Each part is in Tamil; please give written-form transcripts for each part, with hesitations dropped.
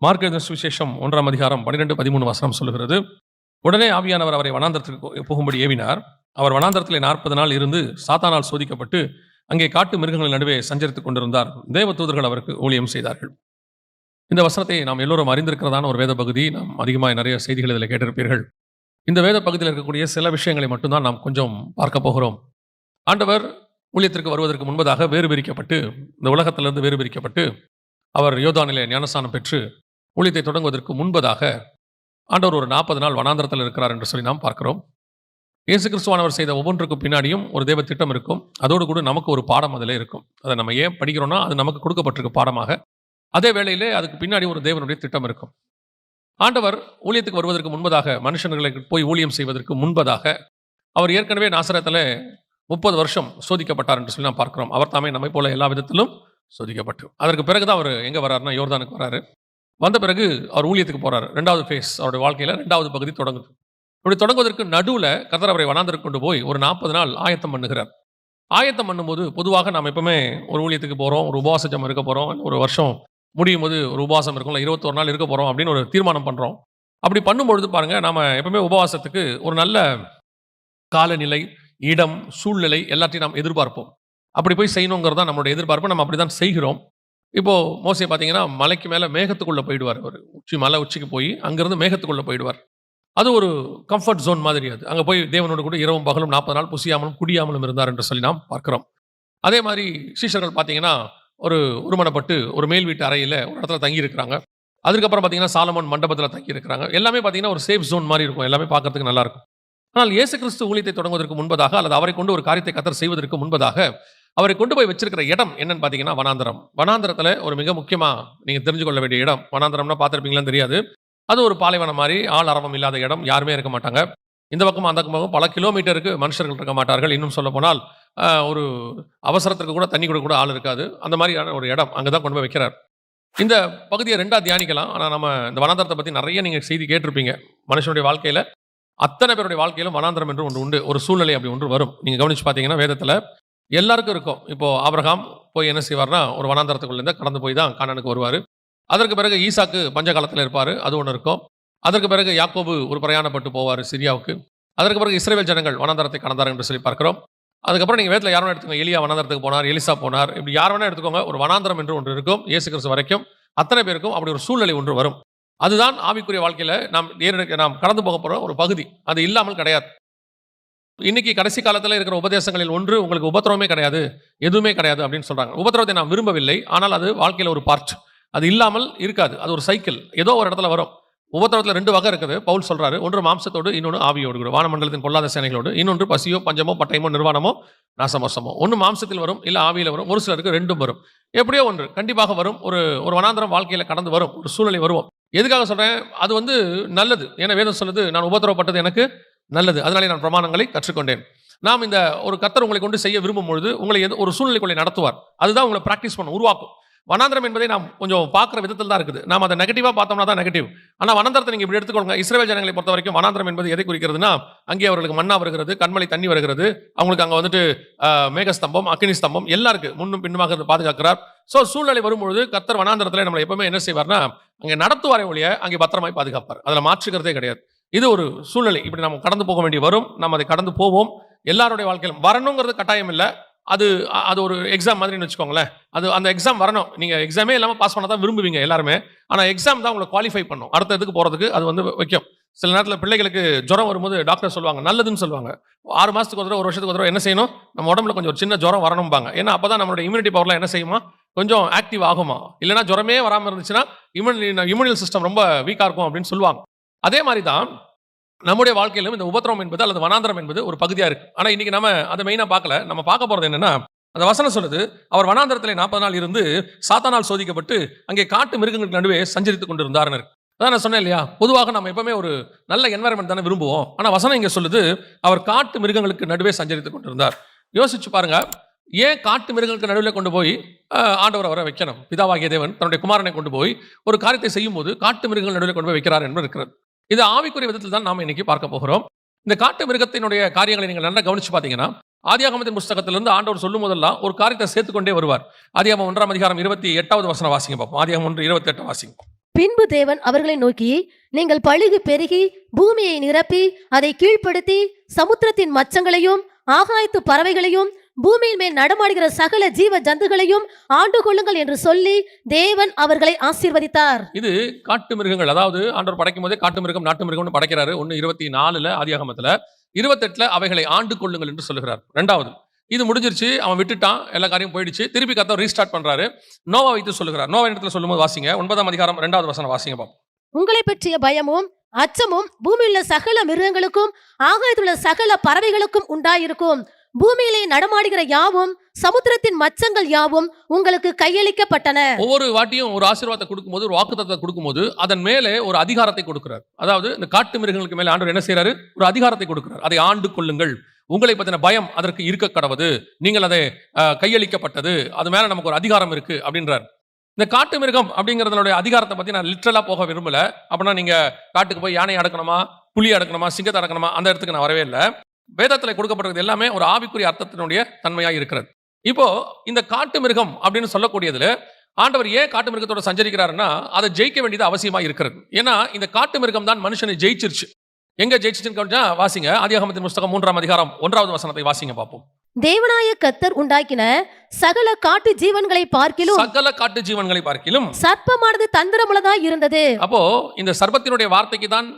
மார்க் எழுதின சுவிசேஷம் 1ஆம் அதிகாரம் 12-13 வசனம் சொல்லுகிறது. உடனே ஆவியானவர் அவரை வனாந்தரத்திற்கு போகும்படி ஏவினார். அவர் வனாந்தரத்திலே 40 நாள் இருந்து சாத்தானால் சோதிக்கப்பட்டு அங்கே காட்டு மிருகங்களின் நடுவே சஞ்சரித்துக் கொண்டிருந்தார். தேவ தூதர்கள் அவருக்கு ஊழியம் செய்தார்கள். இந்த வசனத்தை நாம் எல்லோரும் அறிந்திருக்கிறதான ஒரு வேத பகுதி. நாம் அதிகமாக நிறைய செய்திகள் இதில் கேட்டிருப்பீர்கள். இந்த வேத பகுதியில் இருக்கக்கூடிய சில விஷயங்களை மட்டும்தான் நாம் கொஞ்சம் பார்க்க போகிறோம். ஆண்டவர் ஊழியத்திற்கு வருவதற்கு முன்பதாக வேறு பிரிக்கப்பட்டு, இந்த உலகத்திலிருந்து வேறு பிரிக்கப்பட்டு, அவர் யோர்தானிலே ஞானஸ்நானம் பெற்று ஊழியத்தை தொடங்குவதற்கு முன்பதாக ஆண்டவர் ஒரு 40 நாள் வனாந்தரத்தில் இருக்கிறார் என்று சொல்லி நாம் பார்க்கிறோம். இயேசு கிறிஸ்துவானவர் செய்த ஒவ்வொன்றுக்கும் பின்னாடியும் ஒரு தேவ திட்டம் இருக்கும். அதோடு கூட நமக்கு ஒரு பாடம் அதில் இருக்கும். அதை நம்ம ஏன் படிக்கிறோம்னா அது நமக்கு கொடுக்கப்பட்டிருக்கு பாடமாக. அதே வேளையிலே அதுக்கு பின்னாடி ஒரு தேவனுடைய திட்டம் இருக்கும். ஆண்டவர் ஊழியத்துக்கு வருவதற்கு முன்பதாக, மனுஷர்களுக்கு போய் ஊழியம் செய்வதற்கு முன்பதாக, அவர் ஏற்கனவே நாசரேத்தில் 30 வருஷம் சோதிக்கப்பட்டார் என்று சொல்லி நாம் பார்க்கிறோம். அவர் தாமே நம்மை போல எல்லா விதத்திலும் சோதிக்கப்பட்டு, அதற்கு பிறகுதான் அவர் எங்கே வர்றாருன்னா யோர்தானுக்கு வர்றாரு. வந்த பிறகு அவர் ஊழியத்துக்கு போறாரு. 2வது ஃபேஸ் அவருடைய வாழ்க்கையில் 2வது பகுதி தொடங்குது. இப்படி தொடங்குவதற்கு நடுவில் கர்த்தர் அவரை வனாந்தரத்துக்கு கொண்டு போய் ஒரு 40 நாள் ஆயத்தம் பண்ணுகிறார். ஆயத்தம் பண்ணும்போது பொதுவாக நாம் எப்பவுமே ஒரு ஊழியத்துக்கு போகிறோம், ஒரு உபவாச ஜெபம் இருக்க போகிறோம், ஒரு வருஷம் முடியும் போது ஒரு உபவாசம் இருக்கும்ல, 21 நாள் இருக்க போகிறோம் அப்படின்னு ஒரு தீர்மானம் பண்ணுறோம். அப்படி பண்ணும்பொழுது பாருங்கள், நாம் எப்பவுமே உபவாசத்துக்கு ஒரு நல்ல காலநிலை, இடம், சூழ்நிலை எல்லாத்தையும் நாம் எதிர்பார்ப்போம். அப்படி போய் செய்யணுங்கிறது தான் நம்மளுடைய எதிர்பார்ப்பு. நம்ம அப்படி தான் செய்கிறோம். இப்போது மோசே பார்த்தீங்கன்னா மலைக்கு மேலே மேகத்துக்குள்ளே போயிடுவார். அவர் மலை உச்சிக்கு போய் அங்கேருந்து மேகத்துக்குள்ளே போயிடுவார். அது ஒரு கம்ஃபர்ட் ஜோன் மாதிரி. அது அங்கே போய் தேவனோடு கூட இரவும் பகலும் 40 நாள் புசியாமலும் குடியாமலும் இருந்தார் என்று சொல்லி நாம் பார்க்கிறோம். அதே மாதிரி சீஷர்கள் பார்த்தீங்கன்னா ஒரு ஒருமனப்பட்டு ஒரு மேல் வீட்டு அறையில் ஒரு இடத்துல தங்கியிருக்கிறாங்க. அதுக்கப்புறம் பார்த்தீங்கன்னா சாலமோன் மண்டபத்தில் தங்கியிருக்கிறாங்க. எல்லாமே பார்த்தீங்கன்னா ஒரு சேஃப் ஜோன் மாதிரி இருக்கும். எல்லாமே பார்க்கறதுக்கு நல்லாயிருக்கும். ஆனால் இயேசு கிறிஸ்து ஊழியத்தை தொடங்குவதற்கு முன்பதாக, அல்லது அவரை கொண்டு ஒரு காரியத்தை கர்த்தர் செய்வதற்கு முன்பதாக, அவரை கொண்டு போய் வச்சிருக்கிற இடம் என்னன்னு பார்த்தீங்கன்னா வனாந்தரம். வனாந்தரத்தில் ஒரு மிக முக்கியமாக நீங்கள் தெரிஞ்சு கொள்ள வேண்டிய இடம். வனாந்தரம்னா பார்த்துருப்பீங்களான்னு தெரியாது. அது ஒரு பாலைவனம் மாதிரி, ஆள் அரவம் இல்லாத இடம், யாருமே இருக்க மாட்டாங்க. இந்த பக்கம் அந்த பக்கம் பல கிலோமீட்டருக்கு மனுஷர்கள் இருக்க மாட்டார்கள். இன்னும் சொல்ல போனால் ஒரு அவசரத்துக்கு கூட தண்ணி கூட ஆள் இருக்காது. அந்த மாதிரியான ஒரு இடம் அங்கே தான் கொண்டு போய் வைக்கிறார். இந்த பகுதியை 2ஆக தியானிக்கலாம். ஆனால் நம்ம இந்த வனாந்தரத்தை பற்றி நிறைய நீங்கள் செய்தி கேட்டிருப்பீங்க. மனுஷனுடைய வாழ்க்கையில் அத்தனை பேருடைய வாழ்க்கையிலும் வனாந்தரம் என்று ஒன்று உண்டு. ஒரு சூழ்நிலை அப்படி ஒன்று வரும். நீங்கள் கவனிச்சு பார்த்தீங்கன்னா வேதத்தில் எல்லாருக்கும் இருக்கும். இப்போது ஆபிரகாம் போய் என்ன செய்வார்னா ஒரு வனாந்தரத்துக்குள்ளேருந்து கடந்து போய் தான் கானானுக்கு வருவார். அதற்கு பிறகு ஈசாக்கு பஞ்ச காலத்தில் இருப்பார், அது ஒன்று இருக்கும். அதற்கு பிறகு யாக்கோபு ஒரு பிரயாணப்பட்டு போவார் சிரியாவுக்கு. அதற்கு பிறகு இஸ்ரவேல் ஜனங்கள் வனாந்தரத்தை கடந்தார் என்று சொல்லி பார்க்கிறோம். அதுக்கப்புறம் நீங்கள் வேதத்தில் யாரும் எடுத்துக்கோங்க, எலியா வனாந்தரத்துக்கு போனார், எலிசா போனார், இப்படி யார் வேணா எடுத்துக்கோங்க. ஒரு வனாந்தரம் என்று ஒன்று இருக்கும். இயேசு கிறிஸ்து வரைக்கும் அத்தனை பேருக்கும் அப்படி ஒரு சூழ்நிலை ஒன்று வரும். அதுதான் ஆவிக்குரிய வாழ்க்கையில் நாம் கடந்து போக போகிற ஒரு பகுதி. அது இல்லாமல் கிடையாது. இன்னைக்கு கடைசி காலத்தில் இருக்கிற உபதேசங்களில் ஒன்று உங்களுக்கு உபத்திரவமே கிடையாது, எதுவுமே கிடையாது அப்படின்னு சொல்றாங்க. உபத்திரவத்தை நாம் விரும்பவில்லை, ஆனால் அது வாழ்க்கையில் ஒரு பார்ட். அது இல்லாமல் இருக்காது. அது ஒரு சைக்கிள், ஏதோ ஒரு இடத்துல வரும். உபத்திரவத்தில் 2 வகை இருக்குது. பவுல் சொல்றாரு, ஒன்று மாம்சத்தோடு, இன்னொன்று ஆவியோடு, வானமண்டலத்தின் பொல்லாத சேனைகளோடு. இன்னொன்று பசியோ பஞ்சமோ பட்டயமோ நிர்வாணமோ நாசமோசமோ. ஒன்று மாம்சத்தில் வரும், இல்லை ஆவியில் வரும். ஒரு சிலருக்கு 2ம் வரும். எப்படியோ ஒன்று கண்டிப்பாக வரும். ஒரு வனாந்தரம் வாழ்க்கையில் கடந்து வரும், ஒரு சூழ்நிலை வருவோம். எதுக்காக சொல்றேன்? அது நல்லது. ஏன்னா வேதம் சொல்லுது, நான் உபத்திரவப்பட்டது எனக்கு நல்லது, அதனாலே நான் பிரமாணங்களை கற்றுக்கொண்டேன். நாம் இந்த ஒரு கர்த்தர் உங்களை கொண்டு செய்ய விரும்பும் பொழுது உங்களை ஒரு சூழ்நிலைக்குள்ளே நடத்துவார். அதுதான் உங்களை பிராக்டிஸ் பண்ண உருவாக்கும். வனாந்தரம் என்பதை நாம் கொஞ்சம் பார்க்குற விதத்தில் தான் இருக்குது. நாம் அதை நெகட்டிவாக பார்த்தோம்னா தான் நெகட்டிவ். ஆனால் வனாந்தரத்தை நீங்கள் இப்படி எடுத்துக்கொள்ளுங்க. இஸ்ரவேல் ஜனங்களை பொறுத்த வரைக்கும் வனாந்தரம் என்பது எதை குறிக்கிறதுனா, அங்கே அவர்களுக்கு மன்னா வருகிறது, கண்மலை தண்ணி வருகிறது, அவங்களுக்கு அங்கே மேகஸ்தம்பம், அக்னி ஸ்தம்பம் எல்லாம் இருக்கு, முன்னும் பின்னுமாக பாதுகாக்கிறார். ஸோ சூழ்நிலை வரும்பொழுது கர்த்தர் வனாந்தரத்தில் நம்மளை எப்பவுமே என்ன செய்வார்னா அங்கே நடத்துவாரே ஒழிய அங்கே பத்திரமாய் பாதுகாப்பார். அதில் மாற்றுக்கிறதே கிடையாது. இது ஒரு சூழ்நிலை. இப்படி நம்ம கடந்து போக வேண்டி வரும். நம்ம அதை கடந்து போவோம். எல்லாருடைய வாழ்க்கையிலும் வரணுங்கிறது கட்டாயம் இல்லை. அது ஒரு எக்ஸாம் மாதிரின்னு வச்சுக்கோங்களேன். அந்த எக்ஸாம் வரணும். நீங்கள் எக்ஸாமே இல்லாமல் பாஸ் பண்ண தான் விரும்புவீங்க எல்லாருமே. ஆனால் எக்ஸாம் தான் உங்களை குவாலிஃபை பண்ணும், அடுத்த இதுக்கு போகிறதுக்கு அது வைக்கும். சில நேரத்தில் பிள்ளைகளுக்கு ஜுரம் வரும்போது டாக்டர் சொல்லுவாங்க, நல்லதுன்னு சொல்லுவாங்க. 6 மாதத்துக்கு ஒரு தடவை, ஒரு வருஷத்துக்கு ஒரு தடவை என்ன செய்யணும், நம்ம உடம்புல கொஞ்சம் ஒரு சின்ன ஜுரம் வரணும்பாங்க. ஏன்னா அப்போ தான் நம்மளோட இம்யூனிட்டி பவர்லாம் என்ன செய்யுமா, கொஞ்சம் ஆக்டிவ் ஆகுமா. இல்லைனா ஜுரமே வராமல் இருந்துச்சுன்னா இம்யூனல் சிஸ்டம் ரொம்ப வீக்காக இருக்கும் அப்படின்னு சொல்லுவாங்க. அதே மாதிரி தான் நம்முடைய வாழ்க்கையிலும் இந்த உபத்திரவம் என்பது அல்லது வனாந்தரம் என்பது ஒரு பகுதியாக இருக்கு. ஆனால் இன்னைக்கு நம்ம அதை மெயினாக பார்க்கல. நம்ம பார்க்க போகிறது என்னன்னா, அந்த வசனம் சொல்லுது, அவர் வனாந்தரத்தில் 40 நாள் இருந்து சாத்தானால் சோதிக்கப்பட்டு அங்கே காட்டு மிருகங்களுக்கு நடுவே சஞ்சரித்துக் கொண்டிருந்தார்னு இருக்கு. அதான் நான் சொன்னேன் இல்லையா, பொதுவாக நம்ம எப்பவுமே ஒரு நல்ல என்வாரன்மெண்ட் தானே விரும்புவோம். ஆனால் வசனம் இங்கே சொல்லுது, அவர் காட்டு மிருகங்களுக்கு நடுவே சஞ்சரித்துக் கொண்டிருந்தார். யோசிச்சு பாருங்க, ஏன் காட்டு மிருகங்களுக்கு நடுவில் கொண்டு போய் ஆண்டவர் அவரை வைக்கணும்? பிதாவாகிய தேவன் தன்னுடைய குமாரனை கொண்டு போய் ஒரு காரியத்தை செய்யும் போது காட்டு மிருகங்கள் நடுவில் கொண்டு போய் வைக்கிறார் என்று இருக்கிறது. இது ஆவிக்குரிய விதத்தில் தான் நாம் இன்னைக்கு பார்க்க போகிறோம். இந்த காட்டு மிருகத்தினுடைய காரியங்களை நீங்கள் நல்லா கவனிச்சு பார்த்தீங்கன்னா, ஆதியாகமத்தின் புஸ்தகத்திலிருந்து ஆண்டவர் சொல்லும் போதெல்லாம் ஒரு காரியத்தை சேர்த்துக்கொண்டே வருவார். ஆதியாகமம் 1ஆம் அதிகாரம் 28வது வசனம் வாசிங்க பார்ப்போம். ஆதியாகமம் 1:28 வாசிங்க. பின்பு தேவன் அவர்களை நோக்கி, நீங்கள் பலுகி பெருகி பூமியை நிரப்பி அதை கீழ்ப்படுத்தி சமுத்திரத்தின் மச்சங்களையும் ஆகாயத்து பறவைகளையும் பூமியின் மேல் நடமாடுகிற சகல ஜீவ ஜந்துகளையும் ஆண்டு கொள்ளுங்கள் என்று சொல்லி தேவன் அவர்களை ஆசீர்வதித்தார். இது காட்டு மிருகங்கள், அதாவது ஆண்டவர் படைக்கும் போதே காட்டு மிருகம் நாட்டு மிருகம்னு படைக்கிறாரு. 1:24 ஆதியாகமத்துல, 28 அவைகளை ஆண்டு கொள்ளுங்கள் என்று சொல்லுகிறார். ரெண்டாவது, இது முடிஞ்சிருச்சு, அவன் விட்டுட்டான், எல்லா காரியம் போயிடுச்சு, திருப்பி கர்த்தர் ரீஸ்டார்ட் பண்றாரு. நோவா வைத்து சொல்லுகிறார். நோவா இடத்துல சொல்லும்போது வாசிங்க, 9ஆம் அதிகாரம் 2வது வசனம் வாசிங்க பாப்போம். உங்களை பற்றிய பயமும் அச்சமும் பூமியுள்ள சகல மிருகங்களுக்கும் ஆகாயத்துள்ள சகல பறவைகளுக்கும் உண்டாயிருக்கும். பூமியிலே நடமாடுகிற யாவும் சமுத்திரத்தின் மச்சங்கள் யாவும் உங்களுக்கு கையளிக்கப்பட்டன. ஒவ்வொரு வாட்டியும் ஒரு ஆசீர்வாதத்தை கொடுக்கும்போது, ஒரு வாக்குத்தத்தத்தை கொடுக்கும்போது அதன் மேலே ஒரு அதிகாரத்தை கொடுக்கிறார். அதாவது இந்த காட்டு மிருகங்களுக்கு மேலே ஆண்டவர் என்ன செய்யறாரு? ஒரு அதிகாரத்தை கொடுக்கிறார். அதை ஆண்டு கொள்ளுங்கள், உங்களை பத்தின பயம் அதற்கு இருக்க கடவுது, நீங்கள் அதை கையளிக்கப்பட்டது, அது மேல நமக்கு ஒரு அதிகாரம் இருக்கு அப்படின்றார். இந்த காட்டு மிருகம் அப்படிங்கறதுடைய அதிகாரத்தை பத்தி நான் லிட்டரலா போக விரும்பல. அப்படின்னா நீங்க காட்டுக்கு போய் யானை அடக்கணுமா, புலி அடக்கணுமா, சிங்கத்தை அடக்கணுமா, அந்த இடத்துக்கு நான் வரவே இல்லை. வேதத்தில் கொடுக்கப்பட்டது எல்லாமே ஒரு ஆவிக்குரிய அர்த்தத்தினுடைய தன்மையாக இருக்கிறது. இப்போ இந்த காட்டு மிருகம் அப்படின்னு சொல்லக்கூடியதுல ஆண்டவர் ஏன் காட்டு மிருகத்தோட சஞ்சரிக்கிறாருன்னா, அதை ஜெயிக்க வேண்டியது அவசியமா இருக்கிறது. ஏன்னா இந்த காட்டு மிருகம் தான் மனுஷனை ஜெயிச்சிருச்சு. எங்க ஜெயிச்சிருச்சுன்னு வாசிங்க, ஆதியாகமத்தின் புஸ்தகம் 3ஆம் அதிகாரம் 1வது வசனத்தை வாசிங்க பார்ப்போம். தேவனாய கர்த்தர் உண்டாக்கின சகல காட்டு ஜீவன்களை பார்க்கிலும் சர்ப்பமானது தந்திரமுள்ளதாய் இருந்தது. அப்போ இந்த சர்ப்பத்தினுடைய வார்த்தைக்கு தான்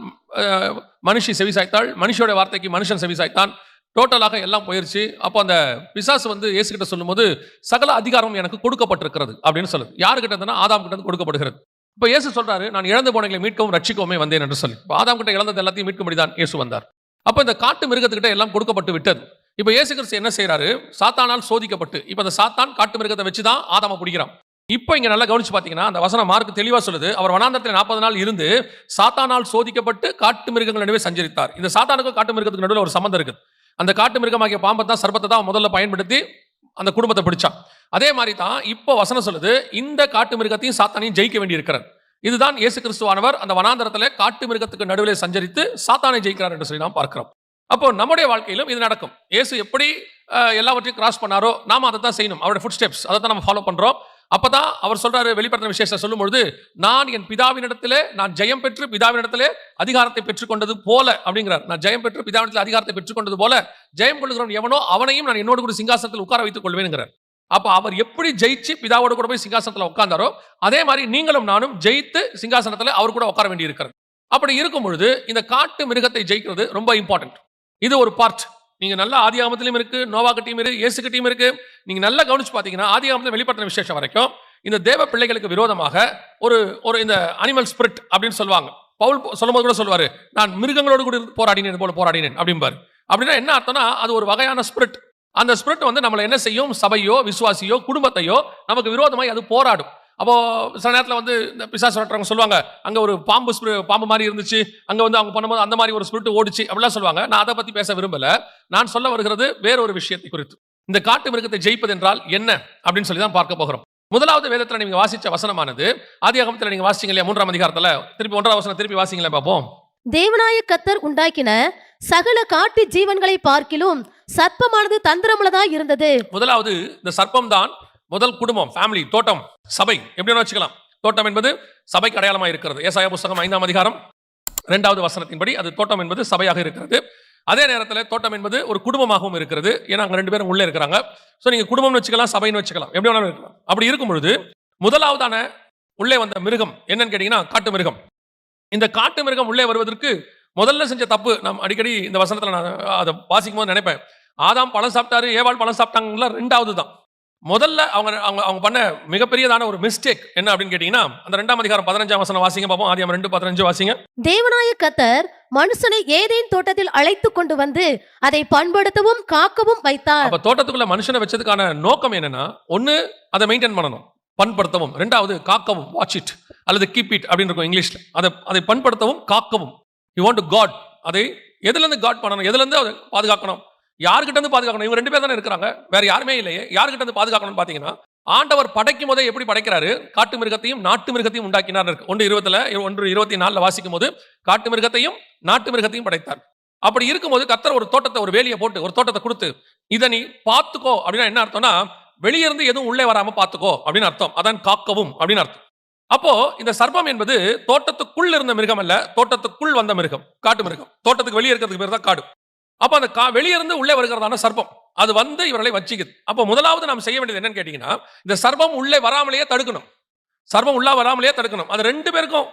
மனுஷி செவிசாய்த்தாள், மனுஷனுடைய வார்த்தைக்கு மனுஷன் செவிசாய்த்தான். டோட்டலாக எல்லாம் போயிருச்சு. அப்போ அந்த பிசாசு இயேசு கிட்ட சொல்லும்போது சகல அதிகாரம் எனக்கு கொடுக்கப்பட்டிருக்கிறது அப்படின்னு சொல்லுது. யாருக்கிட்ட இருந்தனா? ஆதாம் கிட்ட இருந்து கொடுக்கப்படுகிறது. இப்போ இயேசு சொல்றாரு, நான் இழந்து போனவங்களை மீட்கவும் ரட்சிக்கவுமே வந்தேன் என்று சொல்லி. ஆதாம் கிட்ட இழந்தது எல்லாத்தையும் மீட்கும்படிதான் இயேசு வந்தார். அப்போ இந்த காட்டு மிருகத்துக்கிட்ட எல்லாம் கொடுக்கப்பட்டு விட்டது. இப்போ இயேசு கிறிஸ்து என்ன செய்யறாரு? சாத்தானால் சோதிக்கப்பட்டு, இப்போ அந்த சாத்தான் காட்டு மிருகத்தை வச்சுதான் ஆதாம பிடிக்கிறான். இப்போ இங்க நல்லா கவனிச்சு பாத்தீங்கன்னா அந்த வசனம் மார்க் தெளிவா சொல்லுது, அவர் வனாந்தரத்தில் 40 நாள் இருந்து சாத்தானால் சோதிக்கப்பட்டு காட்டு மிருகங்கள் நடுவே சஞ்சரித்தார். இந்த சாத்தானுக்கும் காட்டு மிருகத்துக்கு நடுவில் ஒரு சம்பந்தம் இருக்குது. அந்த காட்டு மிருகமாகிய பாம்பை தான், சர்ப்பத்தை தான் முதல்ல பயன்படுத்தி அந்த குடும்பத்தை பிடிச்சான். அதே மாதிரி தான் இப்போ வசனம் சொல்லுது, இந்த காட்டு மிருகத்தையும் சாத்தானையும் ஜெயிக்க வேண்டி இருக்கிறார். இதுதான் இயேசு கிறிஸ்துவானவர் அந்த வனாந்தரத்தில் காட்டு மிருகத்துக்கு நடுவில் சஞ்சரித்து சாத்தானை ஜெயிக்கிறார் என்று சொல்லி நாம் பார்க்கிறோம். அப்போ நம்முடைய வாழ்க்கையிலும் இது நடக்கும். இயேசு எப்படி எல்லாவற்றையும் கிராஸ் பண்ணாரோ நாம அதை தான் செய்யணும். அவருடைய ஃபுட் ஸ்டெப்ஸ் அதை தான் நம்ம ஃபாலோ பண்றோம். அப்பதான் அவர் சொல்றாரு, வெளிப்படுத்தின விசேஷத்தை சொல்லும் பொழுது, நான் என் பிதாவினிடத்திலே நான் ஜெயம் பெற்று பிதாவினிடத்திலே அதிகாரத்தை பெற்றுக்கொண்டது போல அப்படிங்கிறார். நான் ஜெயம் பெற்று பிதாவினிடத்தில் அதிகாரத்தை பெற்றுக்கொண்டது போல ஜெயம் கொள்கிறவன் எவனோ அவனையும் நான் என்னோடு கூட சிங்காசனத்தில் உட்கார வைத்துக் கொள்வேன்ங்கிறார். அப்ப அவர் எப்படி ஜெயிச்சு பிதாவோடு கூட போய் சிங்காசனத்தில் உட்கார்ந்தாரோ அதே மாதிரி நீங்களும் நானும் ஜெயித்து சிங்காசனத்தில் அவர் கூட உட்கார வேண்டி இருக்கிறது. அப்படி இருக்கும் பொழுது இந்த காட்டு மிருகத்தை ஜெயிக்கிறது ரொம்ப இம்பார்ட்டன்ட். இது ஒரு பார்ட். நீங்க நல்ல ஆதியாகமத்திலும் இருக்கு, நோவா கிட்டையும் இருக்கு, இயேசு கிட்டையும் இருக்கு. நீங்க நல்லா கவனிச்சு பாத்தீங்கன்னா ஆதியாகமத்தில் வெளிப்படுத்தின விசேஷம் வரைக்கும் இந்த தேவ பிள்ளைகளுக்கு விரோதமாக ஒரு ஒரு இந்த அனிமல் ஸ்பிரிட் அப்படின்னு சொல்லுவாங்க. பவுல் சொல்லும்போது கூட சொல்லுவாரு, நான் மிருகங்களோடு கூட போராடினேன் போல போராடினேன் அப்படிம்பாரு. அப்படின்னா என்ன அர்த்தம்னா, அது ஒரு வகையான ஸ்பிரிட். அந்த ஸ்பிரிட் நம்மளை என்ன செய்யும்? சபையோ விசுவாசியோ குடும்பத்தையோ நமக்கு விரோதமாய் அது போராடும். அப்போ சில நேரத்தில் இந்த பிசாசு வரட்டுறவங்க சொல்லுவாங்க, அங்கே ஒரு பாம்பு மாதிரி இருந்துச்சு, அங்கே அவங்க பண்ணும்போது அந்த மாதிரி ஒரு ஸ்பிரிட் ஓடிச்சு அப்படிலாம் சொல்லுவாங்க. நான் அதை பற்றி பேச விரும்பல. நான் சொல்ல வருகிறது வேறொரு விஷயத்தை குறித்து. இந்த காட்டு மிருகத்தை ஜெயிப்பது என்றால் என்ன அப்படின்னு சொல்லி தான் பார்க்க போகிறோம். முதலாவது வேதத்தில் நீங்க வாசிச்ச வசனமானது ஆதியாகமத்தில் நீங்க வாசிச்சீங்க இல்லையா? 3ஆம் அதிகாரத்தில் திருப்பி 1ஆம் வசனம் திருப்பி வாசிங்களே பார்ப்போம். தேவனாய கர்த்தர் உண்டாக்கின சகல காட்டு ஜீவன்களை பார்க்கிலும் சர்ப்பமானது தந்திரமுள்ளதாய் இருந்தது. முதலாவது இந்த சர்ப்பம் தான் முதல் குடும்பம், ஃபேமிலி, தோட்டம், சபை எப்படின்னு வச்சுக்கலாம். தோட்டம் என்பது சபைக்கு அடையாளமாக இருக்கிறது. ஏசாயா புஸ்தகம் 5ஆம் அதிகாரம் 2வது வசனத்தின்படி அது தோட்டம் என்பது சபையாக இருக்கிறது. அதே நேரத்தில் தோட்டம் என்பது ஒரு குடும்பமாகவும் இருக்கிறது. ஏன்னா அங்க 2 பேரும் உள்ளே இருக்கிறாங்க. ஸோ நீங்க குடும்பம்னு வச்சுக்கலாம், சபைன்னு வச்சுக்கலாம், எப்படி வேணாலும் இருக்கலாம். அப்படி இருக்கும் பொழுது முதலாவதான உள்ளே வந்த மிருகம் என்னன்னு கேட்டீங்கன்னா காட்டு மிருகம். இந்த காட்டு மிருகம் உள்ளே வருவதற்கு முதல்ல செஞ்ச தப்பு, நாம் அடிக்கடி இந்த வசனத்தில் நான் அதை வாசிக்கும் போது நினைப்பேன், ஆதாம் பழம் சாப்பிட்டாரு, ஏவாள் பழம் சாப்பிட்டாங்களா, 2வது தான். முதல்ல அவங்க பண்ண மிகப்பெரியதான ஒரு மிஸ்டேக் என்ன அப்படின்னு கேட்டீங்கன்னா, அந்த 2ஆம் அதிகாரம் 15ஆம் வசனம் வாசிங்க பாப்போம். ஆதியாகமம் 2:15 வாசிங்க. தேவனாய கர்த்தர் மனுஷனை ஏதேன் தோட்டத்தில் அழைத்து கொண்டு வந்து அதை பண்படுத்தவும் காக்கவும் வைத்தார். அப்ப தோட்டத்துக்குள்ள மனுஷனை வச்சதுக்கான நோக்கம் என்னன்னா, ஒன்னு அதை மெயின்டைன் பண்ணணும், பண்படுத்தவும். 2வது காக்கவும், வாட்ச் இட் அல்லது கீப் இட் அப்படின்னு இருக்கும் இங்கிலீஷ்ல. அதை பண்படுத்தவும் காக்கவும். You want to guard. அதை எதுல இருந்து காட் பண்ணணும், எதுல இருந்து அதை பாதுகாக்கணும், யாருக்கிட்ட இருந்து பாதுகாக்கணும்? இவங்க 2 பேர் தானே இருக்கிறாங்க, வேற யாருமே இல்லையே. யாருக்கிட்ட இருந்து பாதுகாக்கணும்னு பாத்தீங்கன்னா, ஆண்டவர் படைக்கும் போதே எப்படி படைக்கிறாரு? காட்டு மிருகத்தையும் நாட்டு மிருகத்தையும் உண்டாக்கினார். 1:24 வாசிக்கும் போது காட்டு மிருகத்தையும் நாட்டு மிருகத்தையும் படைத்தார். அப்படி இருக்கும்போது கர்த்தர் ஒரு தோட்டத்தை, ஒரு வேலியை போட்டு ஒரு தோட்டத்தை கொடுத்து, இதை நீ பாத்துக்கோ அப்படின்னா என்ன அர்த்தம்னா, வெளியே இருந்து எதுவும் உள்ளே வராம பாத்துக்கோ அப்படின்னு அர்த்தம். அதான் காக்கவும் அப்படின்னு அர்த்தம். அப்போ இந்த சர்ப்பம் என்பது தோட்டத்துக்குள் இருந்த மிருகம் அல்ல, தோட்டத்துக்குள் வந்த மிருகம், காட்டு மிருகம். தோட்டத்துக்கு வெளியே இருக்கிறதுக்கு பேர் தான் காடு. அப்ப அந்த வெளியே இருந்து உள்ளே வருகிறதான சர்ப்பம் அது வந்து இவர்களை வச்சிக்குது. அப்போ முதலாவது நாம் செய்ய வேண்டியது என்னன்னு கேட்டீங்கன்னா, இந்த சர்ப்பம் உள்ளே வராமலேயே தடுக்கணும். சர்ப்பம் உள்ள வராமலேயே தடுக்கணும். அது 2 பேருக்கும்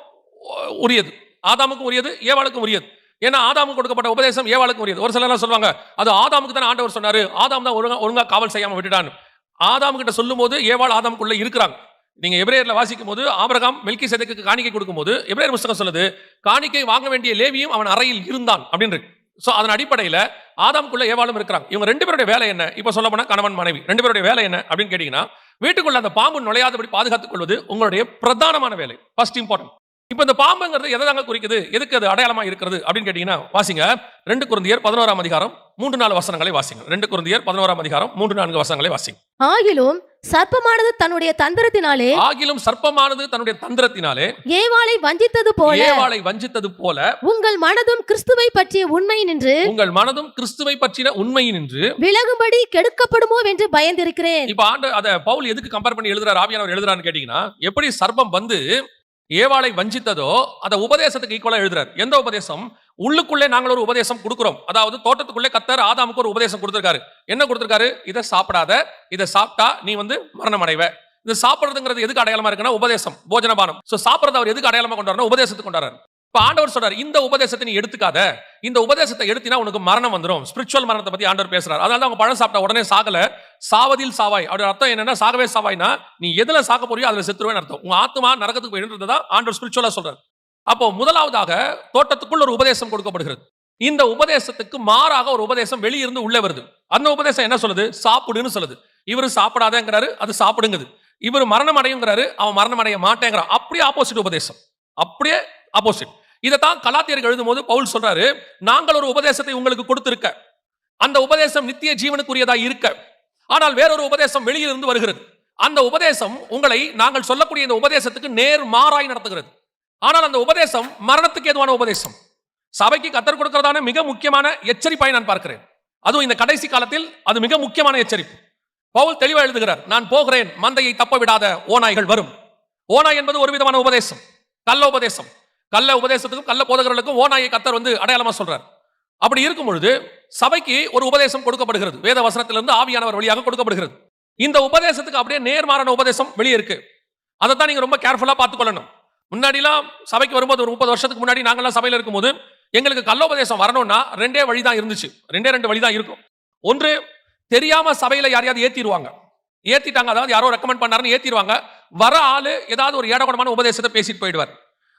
உரியது. ஆதாமுக்கும் உரியது, ஏவாளுக்கும் உரியது. ஏன்னா ஆதாமுக்கு கொடுக்கப்பட்ட உபதேசம் ஏவாளுக்கும் உரியது. ஒரு சிலர் சொல்லுவாங்க, அது ஆதாமுக்கு தான் ஆண்டவர் சொன்னாரு, ஆதாம் தான் ஒழுங்கா காவல் செய்யாம விட்டுட்டான்னு. ஆதாம் கிட்ட சொல்லும் போது ஏவாள் ஆதாமுக்குள்ள இருக்கிறாங்க. நீங்க எபிரேயர்ல வாசிக்கும் போது ஆபிரகாம் மெல்கிசேதேக்குக்கு காணிக்கை கொடுக்கும் போது எபிரேயர் புத்தகம் சொல்லுது, காணிக்கை வாங்க வேண்டிய லேவியும் அவன் அறையில் இருந்தான் அப்படின்னு இருக்கு. சோ அதன் அடிப்படையில ஆதாமுக்குள்ள ஏவாளும் இருக்கிறாங்க. இவங்க 2 பேருடைய வேலை என்ன? இப்ப சொல்ல போனா கணவன் மனைவி 2 பேருடைய வேலை என்ன அப்படின்னு கேட்டீங்கன்னா, வீட்டுக்குள்ள அந்த பாம்பு நுழையாதபடி பாதுகாத்துக் கொள்வது உங்களுடைய பிரதானமான வேலை. First important. இப்ப இந்த பாம்புங்கிறது எதை தாங்க குறிக்குது, எதுக்கு அது அடையாளமா இருக்கிறது அப்படின்னு கேட்டீங்கன்னா, வாசிங்க 2 கொரிந்தியர் 11ஆம் அதிகாரம் 3-4 வசனங்களை வாசிங்க. 2 கொரிந்தியர் 11ஆம் அதிகாரம் 3-4 வசனங்களை வாசிங்க. ஆகிலும் சர்ப்பமானது தன்னுடைய தந்திரத்தினாலே ஏவாளை வஞ்சித்தது போல உங்கள் மனதும் கிறிஸ்துவை பற்றிய உண்மை நின்று விலகும்படி கெடுக்கப்படுமோ என்று பயந்திருக்கிறேன். இப்ப அத பவுல் எதுக்கு கம்பேர் பண்ணி எழுதுறாரு, ஆவியானவர் எழுதுறான்னு கேட்டீங்கன்னா, எப்படி சர்ப்பம் வந்து ஏவாளை வஞ்சித்ததோ அத உபதேசத்துக்கு ஈக்குவலா எழுதுறாரு. எந்த உபதேசம்? உள்ளுக்குள்ளே நாங்கள் ஒரு உபதேசம் கொடுக்கிறோம். அதாவது தோட்டத்துக்குள்ளே கர்த்தர் ஆதாமுக்கு ஒரு உபதேசம் கொடுத்திருக்காரு. என்ன கொடுத்திருக்காரு? இதை சாப்பிடாத, இதை சாப்பிட்டா நீ வந்து மரணம் அடைவ. இது சாப்பிடுறதுங்கிறது எதுக்கு அடையாளமா இருக்குன்னா உபதேசம், போஜனபானம். சோ சாப்பிடுறது அவர் எதுக்கு அடையாளமா கொண்டாடுறா? உபதேசத்துக்கு கொண்டாடுறாரு. இப்ப ஆண்டவர் சொல்றாரு, இந்த உபதேசத்தை நீ எடுத்துக்காத, இந்த உபதேசத்தை எடுத்தினா உனக்கு மரணம் வந்துடும். ஸ்பிரிச்சுவல் மரணத்தை பத்தி ஆண்டவர் பேசுறாரு. அதனால அவங்க பழம் சாப்பிட்ட உடனே சாகல, சாவதில் சாவாய். அப்படி அர்த்தம் என்னன்னா, சாகவே சாவாய்னா நீ எதுல சாக போறியோ அதுல செத்துருவேன்னு அர்த்தம். உங்க ஆத்மா நரகத்துக்கு போயிடுன்றதா ஆண்டவர் ஸ்பிரிச்சுவலா சொல்றாரு. அப்போ முதலாவதாக தோட்டத்துக்குள் ஒரு உபதேசம் கொடுக்கப்படுகிறது. இந்த உபதேசத்துக்கு மாறாக ஒரு உபதேசம் வெளியிருந்து உள்ளே வருது. அந்த உபதேசம் என்ன சொல்லுது? சாப்பிடுன்னு சொல்லுது. இவரு சாப்பிடாதேங்கிறாரு, அது சாப்பிடுங்குது. இவர் மரணம் அடையுங்கிறாரு, அவன் மரணம் அடைய மாட்டேங்கிறான். அப்படியே ஆப்போசிட் உபதேசம், அப்படியே ஆப்போசிட். இதைத்தான் கலாத்தியருக்கு எழுதும் போது பவுல் சொல்றாரு, நாங்கள் ஒரு உபதேசத்தை உங்களுக்கு கொடுத்திருக்க, அந்த உபதேசம் நித்திய ஜீவனுக்குரியதா இருக்க, ஆனால் வேறொரு உபதேசம் வெளியிலிருந்து வருகிறது. அந்த உபதேசம் உங்களை நாங்கள் சொல்லக்கூடிய இந்த உபதேசத்துக்கு நேர் மாறாய் நடத்துகிறது. ஆனால் அந்த உபதேசம் மரணத்துக்கு ஏதுவான உபதேசம். சபைக்கு கர்த்தர் கொடுக்கிறதான மிக முக்கியமான எச்சரிப்பாய் நான் பார்க்கிறேன். அதுவும் இந்த கடைசி காலத்தில் அது மிக முக்கியமான எச்சரிப்பு. பவுல் தெளிவா எழுதுகிறார், நான் போகிறேன், மந்தையை தப்ப விடாத ஓநாய்கள் வரும். ஓநாய் என்பது ஒரு விதமான உபதேசம், கள்ள உபதேசம். கள்ள உபதேசத்துக்கும் கள்ள போதகர்களுக்கும் ஓநாயை கர்த்தர் வந்து அடையாளமா சொல்றார். அப்படி இருக்கும் பொழுது சபைக்கு ஒரு உபதேசம் கொடுக்கப்படுகிறது, வேத வசனத்திலிருந்து ஆவியானவர் வழியாக கொடுக்கப்படுகிறது. இந்த உபதேசத்துக்கு அப்படியே நேர்மாறான உபதேசம் வெளியே இருக்கு. அதைத்தான் நீங்க ரொம்ப கேர்ஃபுல்லா பார்த்துக்கொள்ளணும். முன்னாடிலாம் சபைக்கு வரும்போது ஒரு 30 வருஷத்துக்கு முன்னாடி நாங்கெல்லாம் சபையில் இருக்கும்போது எங்களுக்கு கள்ளோபதேசம் வரணும்னா 2 வழி தான் இருந்துச்சு. 2 வழி தான் இருக்கும். ஒன்று, தெரியாம சபையில யாரையாவது ஏத்திடுவாங்க, ஏத்திட்டாங்க, அதாவது யாரோ ரெக்கமெண்ட் பண்ணாருன்னு ஏத்திடுவாங்க. வர ஆளு ஏதாவது ஒரு ஏடகுடமான உபதேசத்தை பேசிட்டு போயிடுவார்.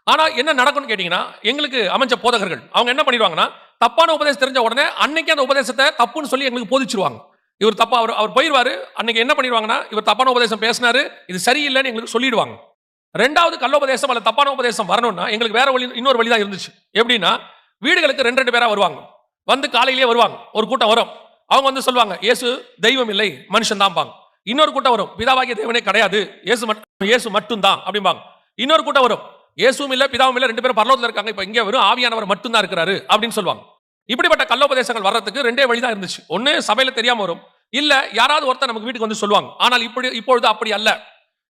ஆனா என்ன நடக்கும்னு கேட்டீங்கன்னா, எங்களுக்கு அமைச்ச போதகர்கள் அவங்க என்ன பண்ணிடுவாங்கன்னா, தப்பான உபதேசம் தெரிஞ்ச உடனே அன்னைக்கு அந்த உபதேசத்தை தப்புன்னு சொல்லி எங்களுக்கு போதிச்சிருவாங்க. இவர் தப்பா அவர் போயிடுவாரு. அன்னைக்கு என்ன பண்ணிடுவாங்கன்னா, இவர் தப்பான உபதேசம் பேசினாரு, இது சரியில்லைன்னு எங்களுக்கு சொல்லிடுவாங்க. 2வது கள்ளோபதேசம் அல்ல தப்பான உபதேசம் வரணும்னா எங்களுக்கு வேற வழி, இன்னொரு வழி தான் இருந்துச்சு. எப்படின்னா, வீடுகளுக்கு 2 பேரா வருவாங்க. வந்து காலையிலேயே வருவாங்க. ஒரு கூட்டம் வரும், அவங்க வந்து சொல்லுவாங்க, இயேசு தெய்வம் இல்லை, மனுஷன் தான். இன்னொரு கூட்டம் வரும், பிதாவாகிய தேவனே கிடையாது, இயேசு மட்டும் தான் அப்படிம்பாங்க. இன்னொரு கூட்டம் வரும், இயேசுவும் இல்ல பிதாவும் இல்ல, 2 பேரும் பரலோகத்துல இருக்காங்க, இப்ப இங்கே வரும் ஆவியானவர் மட்டும் தான் இருக்கிறாரு அப்படின்னு சொல்லுவாங்க. இப்படிப்பட்ட கள்ளோபதேசங்கள் வர்றதுக்கு 2 வழி தான் இருந்துச்சு. ஒன்னு, சபையில தெரியாம வரும், இல்ல யாராவது ஒருத்தர் நமக்கு வீட்டுக்கு வந்து சொல்லுவாங்க. ஆனால் இப்பொழுது அப்படி அல்ல.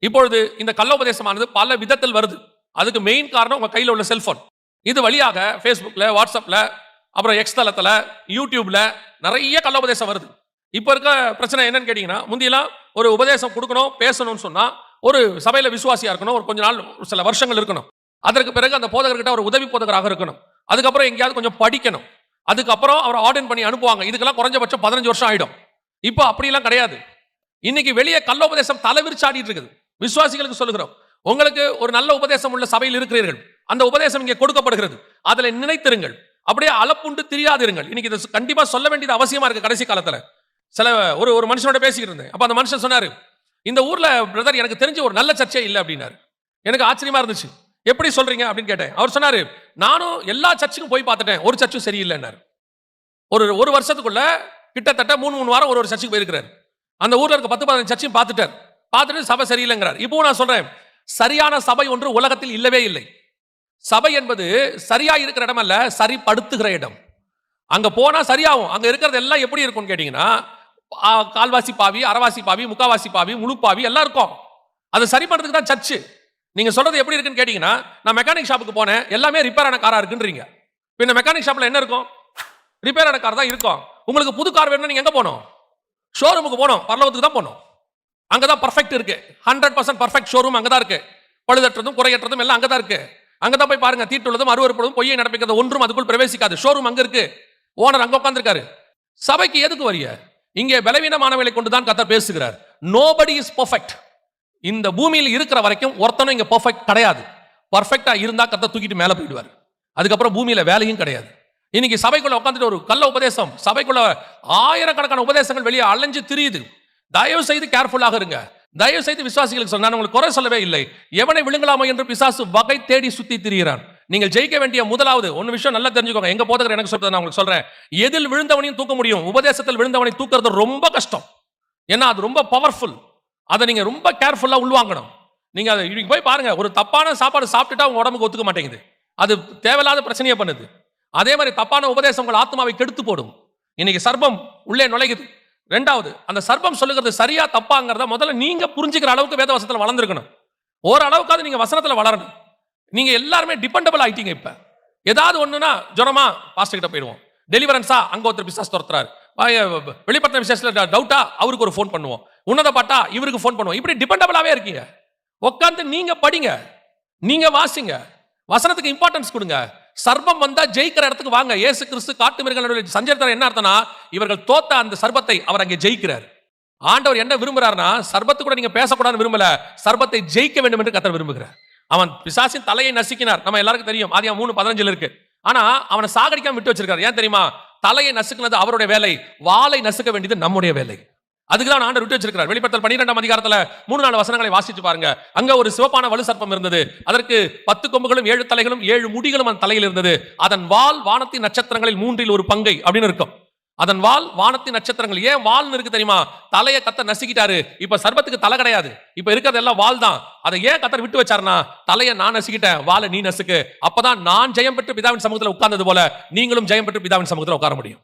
இப்பொழுது இந்த கள்ளோபதேசமானது பல விதத்தில் வருது. அதுக்கு மெயின் காரணம் உங்க கையில உள்ள செல்போன். இது வழியாக ஃபேஸ்புக்ல, வாட்ஸ்அப்ல, அப்புறம் எக்ஸ் தளத்துல, யூடியூப்ல நிறைய கள்ளோபதேசம் வருது. இப்ப இருக்க பிரச்சனை என்னன்னு கேட்டீங்கன்னா, முந்தியெல்லாம் ஒரு உபதேசம் கொடுக்கணும், பேசணும்னு சொன்னா ஒரு சபையில விசுவாசியா இருக்கணும், ஒரு கொஞ்ச நாள், சில வருஷங்கள் இருக்கணும். அதற்கு பிறகு அந்த போதகர்கிட்ட ஒரு உதவி போதகராக இருக்கணும். அதுக்கப்புறம் எங்கேயாவது கொஞ்சம் படிக்கணும். அதுக்கப்புறம் அவரை ஆர்டர் பண்ணி அனுப்புவாங்க. இதுக்கெல்லாம் குறைஞ்சபட்சம் 15 வருஷம் ஆயிடும். இப்போ அப்படிலாம் கிடையாது. இன்னைக்கு வெளியே கள்ளோபதேசம் தலைவிரிச்சாடிட்டு இருக்குது. விசுவாசிகளுக்கு சொல்லுகிறோம், உங்களுக்கு ஒரு நல்ல உபதேசம் உள்ள சபையில் இருக்கிறீர்கள், அந்த உபதேசம் இங்கே கொடுக்கப்படுகிறது, அதுல நினைத்திருங்கள், அப்படியே அளப்புண்டு தெரியாதிருங்கள். இன்னைக்கு இதை கண்டிப்பா சொல்ல வேண்டியது அவசியமா இருக்கு. கடைசி காலத்துல சில ஒரு மனுஷனோட பேசிக்கிட்டு இருந்தேன். அப்ப அந்த மனுஷன் சொன்னாரு, இந்த ஊர்ல பிரதர் எனக்கு தெரிஞ்ச ஒரு நல்ல சர்ச்சே இல்லை அப்படின்னாரு. எனக்கு ஆச்சரியமா இருந்துச்சு. எப்படி சொல்றீங்க அப்படின்னு கேட்டேன். அவர் சொன்னாரு, நானும் எல்லா சர்ச்சுக்கும் போய் பார்த்துட்டேன், ஒரு சர்ச்சும் சரியில்லைன்னாரு. ஒரு வருஷத்துக்குள்ள கிட்டத்தட்ட 3 வாரம் ஒரு சர்ச்சுக்கு போயிருக்கிறார். அந்த ஊர்ல இருக்க 10-15 சர்ச்சையும் பார்த்துட்டு சபை சரியில்லைங்கிறார். இப்போ நான் சொல்றேன், சரியான சபை ஒன்று உலகத்தில் இல்லவே இல்லை. சபை என்பது சரியா இருக்கிற இடம் அல்ல, சரிப்படுத்துகிற இடம். அங்க போனா சரியாகும். அங்க இருக்கிறது எல்லாம் எப்படி இருக்கும் கேட்டீங்கன்னா, கால்வாசி பாவி, அரைவாசி பாவி, முக்காவாசி பாவி, முழு பாவி எல்லாம் இருக்கும். அதை சரி பண்றதுக்கு தான் சர்ச்சு. நீங்க சொல்றது எப்படி இருக்குன்னு கேட்டீங்கன்னா, நான் மெக்கானிக் ஷாப்புக்கு போனேன், எல்லாமே ரிப்பேர் ஆன காரா இருக்குன்றீங்க. பின்ன மெக்கானிக் ஷாப்ல என்ன இருக்கும்? ரிப்பேர் ஆன கார் தான் இருக்கும். உங்களுக்கு புது கார் வேணும்னா நீங்க எங்க போகணும்? ஷோரூமுக்கு போகணும், பரலோகத்துக்கு தான் போகணும். அங்கதான் பர்ஃபெக்ட் இருக்கு. 100% பர்ஃபெக்ட் ஷோரூம் அங்கதான் இருக்கு. பழுதற்றதும் குறையற்றதும் எல்லாம் அங்கதான் இருக்கு. அங்கதான் போய் பாருங்க, தீட்டுள்ளதும் அருவருப்பதும் பொய்யை நடப்பிக்கிறது ஒன்றும் அதுக்குள் பிரவேசிக்காது. ஷோரூம் அங்க இருக்கு, ஓனர் அங்க உட்கார்ந்திருக்காரு. சபைக்கு எதுக்கு வரிய? இங்கே பலவீனமானவர்களை கொண்டுதான் கர்த்தர் பேசுகிறார். Nobody is perfect. இந்த பூமியில் இருக்கிற வரைக்கும் ஒருத்தனும் இங்க பெர்ஃபெக்ட் கிடையாது. பர்ஃபெக்டா இருந்தா கர்த்தர் தூக்கிட்டு மேல போயிடுவார். அதுக்கப்புறம் பூமியில வேலையும் கிடையாது. இன்னைக்கு சபைக்குள்ள உட்காந்துட்டு ஒரு கள்ள உபதேசம், சபைக்குள்ள ஆயிரக்கணக்கான உபதேசங்கள் வெளியே அலைஞ்சு திரியுது. தயவு செய்து கேர்ஃபுல்லாக இருங்க. தயவு செய்து விசுவாசிகளுக்கு சொன்ன, நான் உங்களுக்கு குறை சொல்லவே இல்லை. எவனை விழுங்கலாமோ என்று பிசாசு வகை தேடி சுத்தி திரிகிறான். நீங்கள் ஜெயிக்க வேண்டிய முதலாவது ஒன்னு விஷயம் நல்லா தெரிஞ்சுக்கோங்க. எங்க போதகர் எனக்கு சொல்றது நான் உங்களுக்கு சொல்றேன். எதில் விழுந்தவனையும் தூக்க முடியும், உபதேசத்தில் விழுந்தவனை தூக்குறது ரொம்ப கஷ்டம். ஏன்னா அது ரொம்ப பவர்ஃபுல். அதை நீங்க ரொம்ப கேர்ஃபுல்லா உள்வாங்கணும். நீங்க அதை இன்னைக்கு போய் பாருங்க, ஒரு தப்பான சாப்பாடு சாப்பிட்டுட்டா உங்க உடம்புக்கு ஒத்துக்க மாட்டேங்குது. அது தேவையில்லாத பிரச்சனையை பண்ணுது. அதே மாதிரி தப்பான உபதேசம் உங்கள் ஆத்மாவை கெடுத்து போடும். இன்னைக்கு சர்ப்பம் உள்ளே நுழைக்குது. ரெண்டாவது, அந்த சர்ப்பம் சொல்லுகிறது சரியா தப்பாங்கிறத முதல்ல நீங்க புரிஞ்சுக்கிற அளவுக்கு வேத வசனத்துல வளர்ந்துருக்கணும். ஓரளவுக்காவது நீங்க வசனத்துல வளரணும். நீங்க எல்லாருமே டிபெண்டபிள் ஆயிட்டீங்க. இப்ப ஏதாவது ஒண்ணுனா ஜுரமா பாஸ்டர் கிட்ட போயிடுவோம், டெலிவரன்ஸா அங்க ஒருத்தர் பிசாசு துரத்துறாரு, வெளிப்பட்ட விசேஷத்துல டவுட்டா அவருக்கு ஒரு ஃபோன் பண்ணுவோம், உன்னத பாட்டா இவருக்கு ஃபோன் பண்ணுவோம். இப்படி டிபெண்டபிளாவே இருக்கீங்க. உட்காந்து நீங்க படிங்க, நீங்க வாசிங்க, வசனத்துக்கு இம்பார்ட்டன்ஸ் கொடுங்க. சர்ப்பம் வந்தா ஜெயிக்கிற இடத்துக்கு வாங்க. இயேசு கிறிஸ்து காட்டு மிருகங்களுடைய சஞ்சரித்தார். என்ன அர்த்தம்னா, இவர்கள் தோத்த அந்த சர்ப்பத்தை அவர் அங்கே ஜெயிக்கிறார். ஆண்டவர் என்ன விரும்புறாருன்னா, சர்ப்பத்து கூட நீங்க பேசக்கூடாதுன்னு விரும்பல, சர்ப்பத்தை ஜெயிக்க வேண்டும் என்று கர்த்தர் விரும்புகிறார். அவன் பிசாசின் தலையை நசுக்கினார், நம்ம எல்லாருக்கும் தெரியும், ஆதியாகமம் 3:15 இருக்கு. ஆனா அவனை சாகடிக்காம விட்டு வச்சிருக்காரு. ஏன் தெரியுமா? தலையை நசுக்குனது அவருடைய வேலை, வாளை நசுக்க வேண்டியது நம்முடைய வேலை. அதுக்கு தான் ஆண்டவர் விட்டு வச்சிருக்கிறார். வெளிப்படுத்தல் 12ஆம் அதிகாரத்துல 3-4 வசனங்களை வாசிச்சு பாருங்க. அங்க ஒரு சிவப்பான வலு சர்ப்பம் இருந்தது. அதற்கு 10 கொம்புகளும் 7 தலைகளும் 7 முடிகளும் அந்த தலையில் இருந்தது. அதன் வால் வானத்தின் நட்சத்திரங்களில் 1/3 பங்கை அப்படின்னு இருக்கும். அதன் வால் வானத்தின் நட்சத்திரங்கள். ஏன் வால்னு இருக்கு தெரியுமா? தலையை கர்த்தர் நசுக்கிட்டாரு. இப்ப சர்ப்பத்துக்கு தலை கிடையாது, இப்ப இருக்கிறது எல்லாம் வால் தான். அதை ஏன் கர்த்தர் விட்டு வச்சாருன்னா, தலையை நான் நசுக்கிட்டேன், வாலை நீ நசுக்கு. அப்பதான் நான் ஜெயம் பெற்று பிதாவின் சமூகத்தில் உட்கார்ந்தது போல நீங்களும் ஜெயம் பெற்று பிதாவின் சமூகத்தில் உட்கார முடியும்.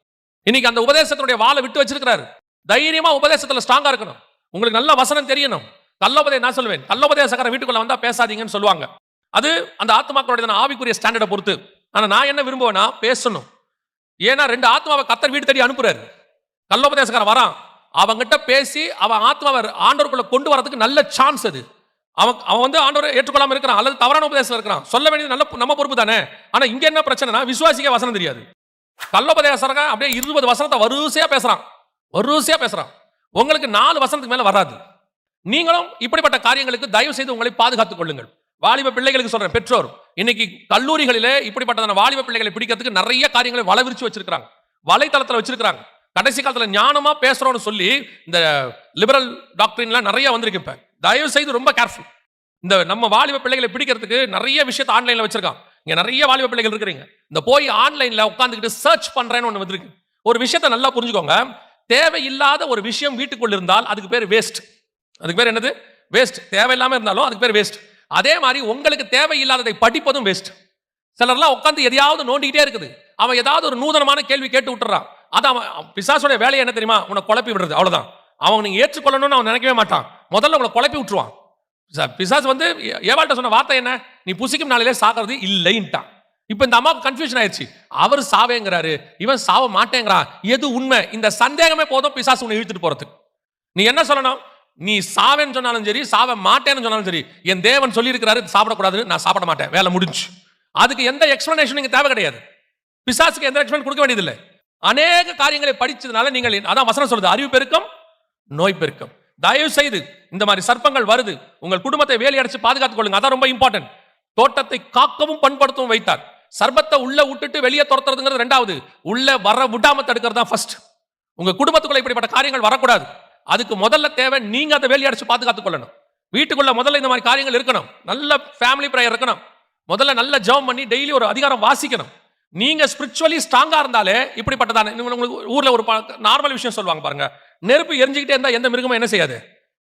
இன்னைக்கு அந்த உபதேசத்தினுடைய வாளை விட்டு வச்சிருக்கிறாரு. தைரியமா உபதேசத்துல ஸ்ட்ராங்கா இருக்கணும். உங்களுக்கு நல்ல வசனம் தெரியணும். கள்ளோபதேசம் நான் சொல்லுவேன், கள்ளோபதேசக்காரன் வீட்டுக்குள்ள வந்தா பேசாதீங்கன்னு சொல்லுவாங்க. அது அந்த ஆத்மாக்களுடைய ஆவிக்குரிய ஸ்டாண்டர்டை பொறுத்து. ஆனா நான் என்ன விரும்புவேன்னா, பேசணும். ஏன்னா 2 ஆத்மாவை கர்த்தர் வீடு தேடி அனுப்புறாரு. கள்ளோபதேசக்காரன் வரான், அவங்கிட்ட பேசி அவன் ஆத்மாவை ஆண்டவருக்குள்ள கொண்டு வரதுக்கு நல்ல சான்ஸ் அது. அவன் வந்து ஆண்டவரை ஏற்றுக்கொள்ளாம இருக்கிறான், அல்லது தவறான உபதேசத்துல இருக்கிறான். சொல்ல வேண்டியது நல்ல நம்ம பொறுப்பு தானே. ஆனா இங்க என்ன பிரச்சனைனா, விசுவாசிக்க வசனம் தெரியாது. கள்ளோபதேசக்காரன் அப்படியே 20 வசனத்தை வரிசையா பேசுறான். உங்களுக்கு 4 வசனத்துக்கு மேல வராது. நீங்களும் இப்படிப்பட்ட காரியங்களுக்கு தயவு செய்து உங்களை பாதுகாத்துக் கொள்ளுங்கள். வாலிப பிள்ளைகளுக்கு சொல்றேன், பெற்றோர் இன்னைக்கு கல்லூரிகளிலே இப்படிப்பட்டதான வாலிப பிள்ளைகளை பிடிக்கிறதுக்கு நிறைய காரியங்களை வளவிரிச்சு வச்சிருக்காங்க, வலைத்தளத்துல வச்சிருக்காங்க. கடைசி காலத்துல ஞானமா பேசுறோம்னு சொல்லி இந்த லிபரல் டாக்டரின்லாம் நிறைய வந்திருக்கு. இப்ப தயவு செய்து ரொம்ப கேர்ஃபுல். இந்த நம்ம வாலிப பிள்ளைகளை பிடிக்கிறதுக்கு நிறைய விஷயத்தை ஆன்லைன்ல வச்சிருக்காங்க. இங்க நிறைய வாலிப பிள்ளைகள் இருக்கிறீங்க. இந்த போய் ஆன்லைன்ல உட்கார்ந்துக்கிட்டு சர்ச் பண்றேன்னு ஒண்ணு வந்திருக்கு. ஒரு விஷயத்தை நல்லா புரிஞ்சுக்கோங்க. தேவையில்லாத ஒரு விஷயம் வீட்டுக்குள்ள இருந்தால் அதுக்கு பேர் வேஸ்ட். அதுக்கு பேர் என்னது? வேஸ்ட். தேவையில்லாம இருந்தாலும் அதுக்கு பேர் வேஸ்ட். அதே மாதிரி உங்களுக்கு தேவையில்லாததை படிப்பதும் வேஸ்ட். சிலர்லாம் உட்காந்து எதையாவது நோண்டிக்கிட்டே இருக்குது. அவன் ஏதாவது ஒரு நூதனமான கேள்வி கேட்டு விட்டுறான். அது அவன் பிசாசுடைய வேலையை என்ன தெரியுமா? உன்னை குழப்பி விடுறது, அவ்வளவுதான். அவன் நீங்க ஏற்றுக்கொள்ளணும்னு அவன் நினைக்கவே மாட்டான். முதல்ல உங்களை குழப்பி விட்டுருவான். பிசாசு வந்து ஏவாள்கிட்ட சொன்ன வார்த்தை என்ன? நீ புசிக்கும் நாளிலே சாகிறது இல்லைன்ட்டான். இப்ப இந்த அம்மாவுக்கு கன்ஃபியூஷன் ஆயிடுச்சு. அவர் சாவேங்கிறாரு, இவன் சாவ மாட்டேங்கிறான். எது உண்மை? இந்த சந்தேகமே போதும் பிசாசு உன்னை இழுத்துட்டு போறதுக்கு. நீ என்ன சொல்லணும்? நீ சாவேன்னு சொன்னாலும் சரி, சாவ மாட்டேன்னு சொன்னாலும் சரி, என் தேவன் சொல்லி இருக்கிறாரு சாப்பிடக்கூடாதுன்னு, நான் சாப்பிட மாட்டேன், வேலை முடிஞ்சு. அதுக்கு எந்த எக்ஸ்பிளனேஷன் நீங்க தேவை கிடையாது. பிசாசுக்கு எந்த எக்ஸ்பிளன் கொடுக்க வேண்டியதில்லை. அநேக காரியங்களை படிச்சதுனால நீங்கள், அதான் வசனம் சொல்றது, அறிவு பெருக்கம் நோய் பெருக்கம். தயவு செய்து இந்த மாதிரி சர்ப்பங்கள் வருது, உங்கள் குடும்பத்தை வேலி அடைச்சு பாதுகாத்துக் கொள்ளுங்க. அதான் ரொம்ப இம்பார்ட்டன்ட். தோட்டத்தை காக்கவும் பண்படுத்தவும் வைத்தார். சர்பத்தை உள்ள விட்டுட்டு வெளியே துரத்துறதுங்கிறது ரெண்டாவது, உள்ள வர விடாம தடுக்கிறது தான் ஃபர்ஸ்ட். உங்க குடும்பத்துக்குள்ள இப்படிப்பட்ட காரியங்கள் வரக்கூடாது. அதுக்கு முதல்ல தேவை நீங்க அதை வேலி அடைச்சு பாதுகாத்துக் கொள்ளணும். வீட்டுக்குள்ள முதல்ல இந்த மாதிரி காரியங்கள் இருக்கணும். நல்ல ஃபேமிலி பிரேயர் இருக்கணும். முதல்ல நல்ல ஜெபம் பண்ணி டெய்லி ஒரு அதிகாரம் வாசிக்கணும். நீங்க ஸ்பிரிச்சுவலி ஸ்ட்ராங்கா இருந்தாலே இப்படிப்பட்டதான, உங்களுக்கு ஊர்ல ஒரு நார்மல் விஷயம் சொல்லுவாங்க பாருங்க, நெருப்பு எரிஞ்சுக்கிட்டே இருந்தா எந்த மிருகமும் என்ன செய்யாது,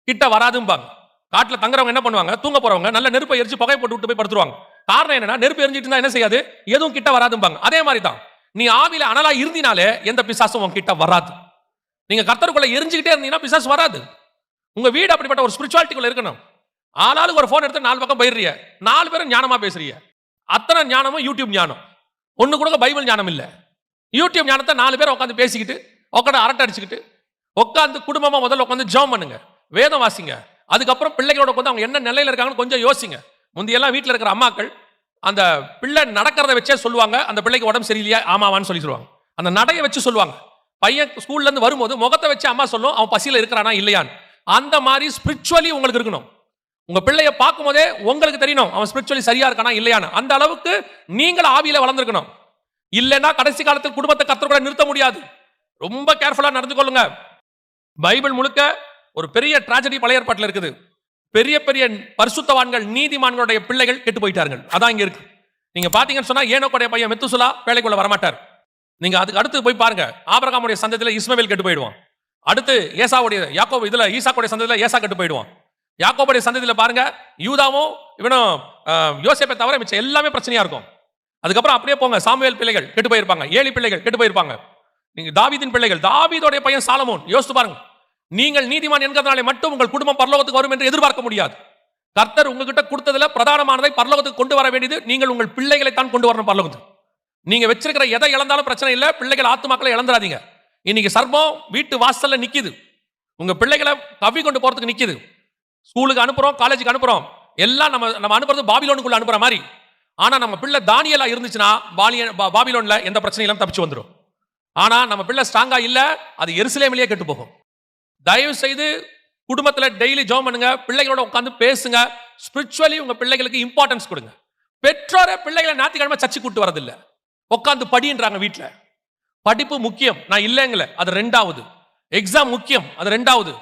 கிட்ட வராதும்பாங்க. காட்டுல தங்குறவங்க என்ன பண்ணுவாங்க, தூங்க போறவங்க நல்ல நெருப்பை எரிச்சு புகை போட்டு விட்டு போய் படுத்துருவாங்க. காரணம் என்னன்னா, நெருப்பு எரிஞ்சிட்டு இருந்தா என்ன செய்யாது, எதுவும் கிட்ட வராதும்பாங்க. அதே மாதிரி தான் நீ ஆவில அனலா இருந்தினாலே எந்த பிசாசும் உன் கிட்ட வராது. நீங்க கர்த்தருக்குள்ள எரிஞ்சுக்கிட்டே இருந்தீங்கன்னா பிசாசு வராது. உங்க வீடு அப்படிப்பட்ட ஒரு ஸ்பிரிச்சுவாலிட்டிக்குள்ள இருக்கணும். ஆளாளுக்கு ஒரு போன் எடுத்து 4 பக்கம் போயிடுறிய, 4 பேரும் ஞானமா பேசுறீங்க. அத்தனை ஞானமும் யூடியூப் ஞானம். ஒண்ணு கூட பைபிள் ஞானம் இல்ல. யூடியூப் ஞானத்தை 4 பேர் உட்காந்து பேசிக்கிட்டு, உட்காந்து அரட்டை அடிச்சுக்கிட்டு, உட்காந்து குடும்பமா முதல்ல உட்காந்து ஜெபம் பண்ணுங்க, வேதம் வாசிங்க. அதுக்கப்புறம் பிள்ளைகளோட உட்காந்து அவங்க என்ன நிலையில இருக்காங்கன்னு கொஞ்சம் யோசிங்க. முந்தியெல்லாம் வீட்டில் இருக்கிற அம்மாக்கள் அந்த பிள்ளை நடக்கிறத வச்சே சொல்லுவாங்க, அந்த பிள்ளைக்கு உடம்பு சரியில்லையா ஆமாவான்னு சொல்லுவாங்க. அந்த நடையை வச்சு சொல்லுவாங்க. பையன் ஸ்கூல்ல இருந்து வரும்போது முகத்தை வச்சு அம்மா சொல்லும் அவன் பசியில இருக்கிறானா இல்லையான்னு. அந்த மாதிரி ஸ்பிரிச்சுவலி உங்களுக்கு இருக்கணும். உங்க பிள்ளைய பார்க்கும் போதே உங்களுக்கு தெரியணும் அவன் ஸ்பிரிச்சுவலி சரியா இருக்கானா இல்லையான்னு. அந்த அளவுக்கு நீங்கள் ஆவியில வளர்ந்துருக்கணும். இல்லைன்னா கடைசி காலத்தில் குடும்பத்தை கர்த்தர் கூட நிறுத்த முடியாது. ரொம்ப கேர்ஃபுல்லா நடந்து கொள்ளுங்க. பைபிள் முழுக்க ஒரு பெரிய டிராஜடி பழைய ஏற்பாட்டில் இருக்குது. பெரிய பெரிய பரிசுத்தவான்கள் நீதிமான்களுடைய பிள்ளைகள் கெட்டு போயிட்டார்கள். அதான் இங்க இருக்கு. நீங்க பாத்தீங்கன்னு சொன்னா ஏனோக்குடைய பையன் மெத்துசுலா வேலைக்குள்ள வரமாட்டார். நீங்க அதுக்கு அடுத்து போய் பாருங்க, ஆபிரகாமுடைய சந்ததியில இஸ்மவேல் கெட்டு போயிடுவான். அடுத்து ஏசாவுடைய யாக்கோபு இதுல ஈசாக்குடைய சந்ததியில ஏசா கெட்டு போயிடுவான். யாக்கோபுடைய சந்ததியில பாருங்க யூதாவும் இவனும் யோசேப்பை தவிர மிச்சம் எல்லாமே பிரச்சனையா இருக்கும். அதுக்கப்புறம் அப்படியே போங்க, சாமுவேல் பிள்ளைகள் கெட்டு போயிருப்பாங்க, ஏலி பிள்ளைகள் கெட்டு போயிருப்பாங்க. நீங்க தாவீதின் பிள்ளைகள், தாவீதோடைய பையன் சாலமோன். யோசித்து பாருங்க. நீங்கள் நீதிமான் என்கிறதுனாலே மட்டும் உங்கள் குடும்பம் பரலோகத்துக்கு வரும் என்று எதிர்பார்க்க முடியாது. கர்த்தர் உங்ககிட்ட கொடுத்ததுல பிரதானமானதை பரலோகத்துக்கு கொண்டு வர வேண்டியது நீங்கள் உங்கள் பிள்ளைகளை தான் கொண்டு வரணும் பரலோகத்துக்கு. நீங்க வச்சிருக்கிற எதை இழந்தாலும் பிரச்சனை இல்லை, பிள்ளைகள் ஆத்துமாக்களை இழந்துடாதீங்க. இன்னைக்கு சர்பம் வீட்டு வாசல்ல நிக்குது, உங்க பிள்ளைகளை கவி கொண்டு போறதுக்கு நிக்குது. ஸ்கூலுக்கு அனுப்புறோம், காலேஜுக்கு அனுப்புறோம், எல்லாம் நம்ம அனுப்புறது பாபிலோனுக்குள்ள அனுப்புற மாதிரி. ஆனா நம்ம பிள்ளை தானியலா இருந்துச்சுன்னா பாபிலோன்ல எந்த பிரச்சனையும் தப்பிச்சு வந்துடும். ஆனா நம்ம பிள்ளை ஸ்ட்ராங்கா இல்ல, அது எருசலேமிலேயே கெட்டு போகும். தயவு செய்து குடும்பத்துல டெய்லி ஜெபம் பண்ணுங்க, பிள்ளைகளோட உட்கார்ந்து பேசுங்க. ஸ்பிரிச்சுவலி உங்க பிள்ளைகளுக்கு இம்பார்ட்டன்ஸ் கொடுங்க. பெற்றோரே பிள்ளைகளை ஞாயிற்றுக்கிழமை சர்ச்சுக்கு கூட்டு வரதில்லை, உட்கார்ந்து படின்றாங்க. வீட்டுல படிப்பு முக்கியம், நான் இல்லைங்கள, அது ரெண்டாவது. எக்ஸாம் முக்கியம், அது ரெண்டாவது.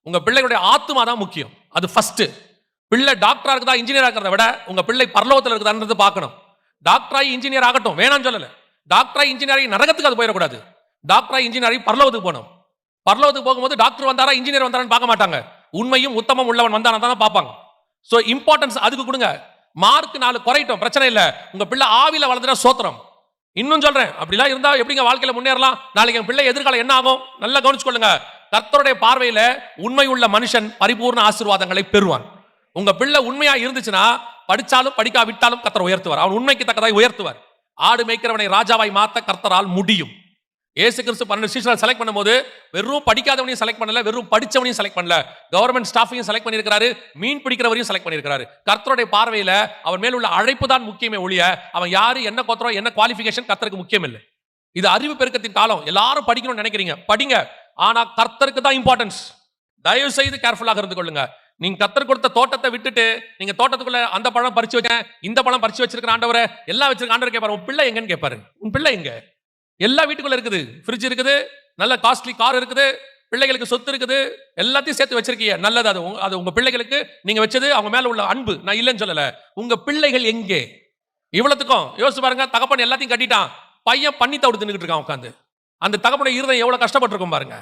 உங்க பிள்ளைகளுடைய ஆத்துமா தான் முக்கியம், அது ஃபர்ஸ்ட். பிள்ளை டாக்டரா இருக்குதா இன்ஜினியர் ஆகிறத விட உங்க பிள்ளை பரலோகத்தில் இருக்குதான்றது பார்க்கணும். டாக்டராகி இன்ஜினியர் ஆகட்டும், வேணாம் சொல்லல. டாக்டராகி இன்ஜினியரிங் நரகத்துக்கு அது போயிடக்கூடாது. டாக்டராகி இன்ஜினியரிங் பரலோகத்துக்கு போகணும். பரலோகத்துக்கு போகும்போது டாக்டர் வந்தாரா இன்ஜினியர் வந்தாரான்னு பார்க்க மாட்டாங்க, உண்மையும் உத்தமம் உள்ளவன் வந்தானா தான் பார்ப்பாங்க. ஸோ இம்பார்ட்டன்ஸ் அதுக்கு கொடுங்க. மார்க் 4 குறையட்டும் பிரச்சனை இல்லை, உங்க பிள்ளை ஆவில வளர்ந்துட சோத்திரம். இன்னும் சொல்றேன், அப்படிலாம் இருந்தா எப்படிங்க வாழ்க்கையில முன்னேறலாம்? நாளைக்கு என் பிள்ளை எதிர்காலம் என்ன ஆகும் நல்லா கவனிச்சுக்கொள்ளுங்க. கர்த்தருடைய பார்வையில உண்மை உள்ள மனுஷன் பரிபூர்ண ஆசீர்வாதங்களை பெறுவான். உங்க பிள்ளை உண்மையா இருந்துச்சுன்னா படிச்சாலும் படிக்காவிட்டாலும் கர்த்தர் உயர்த்துவார், அவன் உண்மைக்கு தக்கதாய் உயர்த்துவார். ஆடு மேய்க்கிறவனை ராஜாவாய் மாத்த கர்த்தரால் முடியும். இயேசு கிறிஸ்து 12 சீஷர்களை செலக்ட் பண்ணும்போது வெறும் படிக்காதவனையும் செலக்ட் பண்ணல, வெறும் படிச்சவனையும் செலக்ட் பண்ணல, கவர்மெண்ட் ஸ்டாஃபையும் செலக்ட் பண்ணியிருக்காரு, மீன் பிடிக்கிறவரையும் செலக்ட் பண்ணியிருக்காரு. கர்த்தருடைய பார்வையில அவன் மேல் உள்ள அழைப்பு தான் முக்கியமே ஒழிய அவன் யாரு என்ன கோத்திரம் என்ன குவாலிஃபிகேஷன் கர்த்தருக்கு முக்கியம் இல்லை. இது அறிவு பெருக்கத்தின் காலம், எல்லாரும் படிக்கணும்னு நினைக்கிறீங்க, படிங்க. ஆனா கர்த்தருக்கு தான் இம்பார்ட்டன்ஸ். தயவு செய்து கேர்ஃபுல்லாக இருந்து கொள்ளுங்க. நீங்க கர்த்தர் கொடுத்த தோட்டத்தை விட்டுட்டு நீங்க தோட்டத்துக்குள்ள அந்த பழம் பறிச்சு வச்சேன் இந்த பழம் பறிச்சு வச்சிருக்கிற ஆண்டவரை எல்லாம் வச்சிருக்க ஆண்டவர் கேட்பாரு, உன் பிள்ளை எங்கன்னு கேட்பாரு. உன் பிள்ளை எங்க? எல்லா வீட்டுக்குள்ள இருக்குது, ஃப்ரிட்ஜ் இருக்குது, நல்ல காஸ்ட்லி கார் இருக்குது, பிள்ளைகளுக்கு சொத்து இருக்குது, எல்லாத்தையும் சேர்த்து வச்சிருக்கீங்க, நல்லது. அது உங்க பிள்ளைகளுக்கு நீங்க வச்சது, அவங்க மேல உள்ள அன்பு, நான் இல்லைன்னு சொல்லல. உங்க பிள்ளைகள் எங்கே? இவ்வளவுக்கும் யோசிச்சு பாருங்க. தகப்பன் எல்லாத்தையும் கட்டிட்டான், பையன் பண்ணி தவிடு தின்னுட்டு இருக்கான் உட்காந்து. அந்த தகப்பனுடைய இருதயம் எவ்வளவு கஷ்டப்பட்டு இருக்கும் பாருங்க.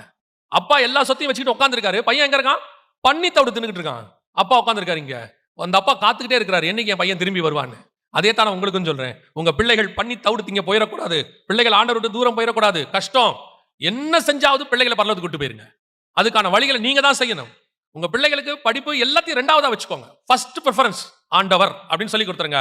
அப்பா எல்லா சொத்தையும் வச்சுக்கிட்டு உட்காந்துருக்காரு, பையன் எங்க இருக்கான்? பண்ணி தவிடு தின்னுட்டு இருக்கான். அப்பா உட்காந்துருக்காரு இங்க, அந்த அப்பா காத்துக்கிட்டே இருக்கிறாரு என்னைக்கு என் பையன் திரும்பி வருவான்னு. அதே தான் நான் உங்களுக்கும் சொல்றேன், உங்க பிள்ளைகள் பண்ணி தவிடு திங்க போயிடக்கூடாது, பிள்ளைகள் ஆண்டவர் விட்டு தூரம் போயிடக்கூடாது. கஷ்டம் என்ன செஞ்சாவது பிள்ளைகளை பரலோகத்துக்கு கூட்டு போயிருங்க. அதுக்கான வழிகளை நீங்க தான் செய்யணும். உங்க பிள்ளைகளுக்கு படிப்பு எல்லாத்தையும் ரெண்டாவதா வச்சுக்கோங்க. ஃபர்ஸ்ட் ப்ரிஃபரன்ஸ் ஆண்டவர் அப்படின்னு சொல்லி கொடுத்துருங்க.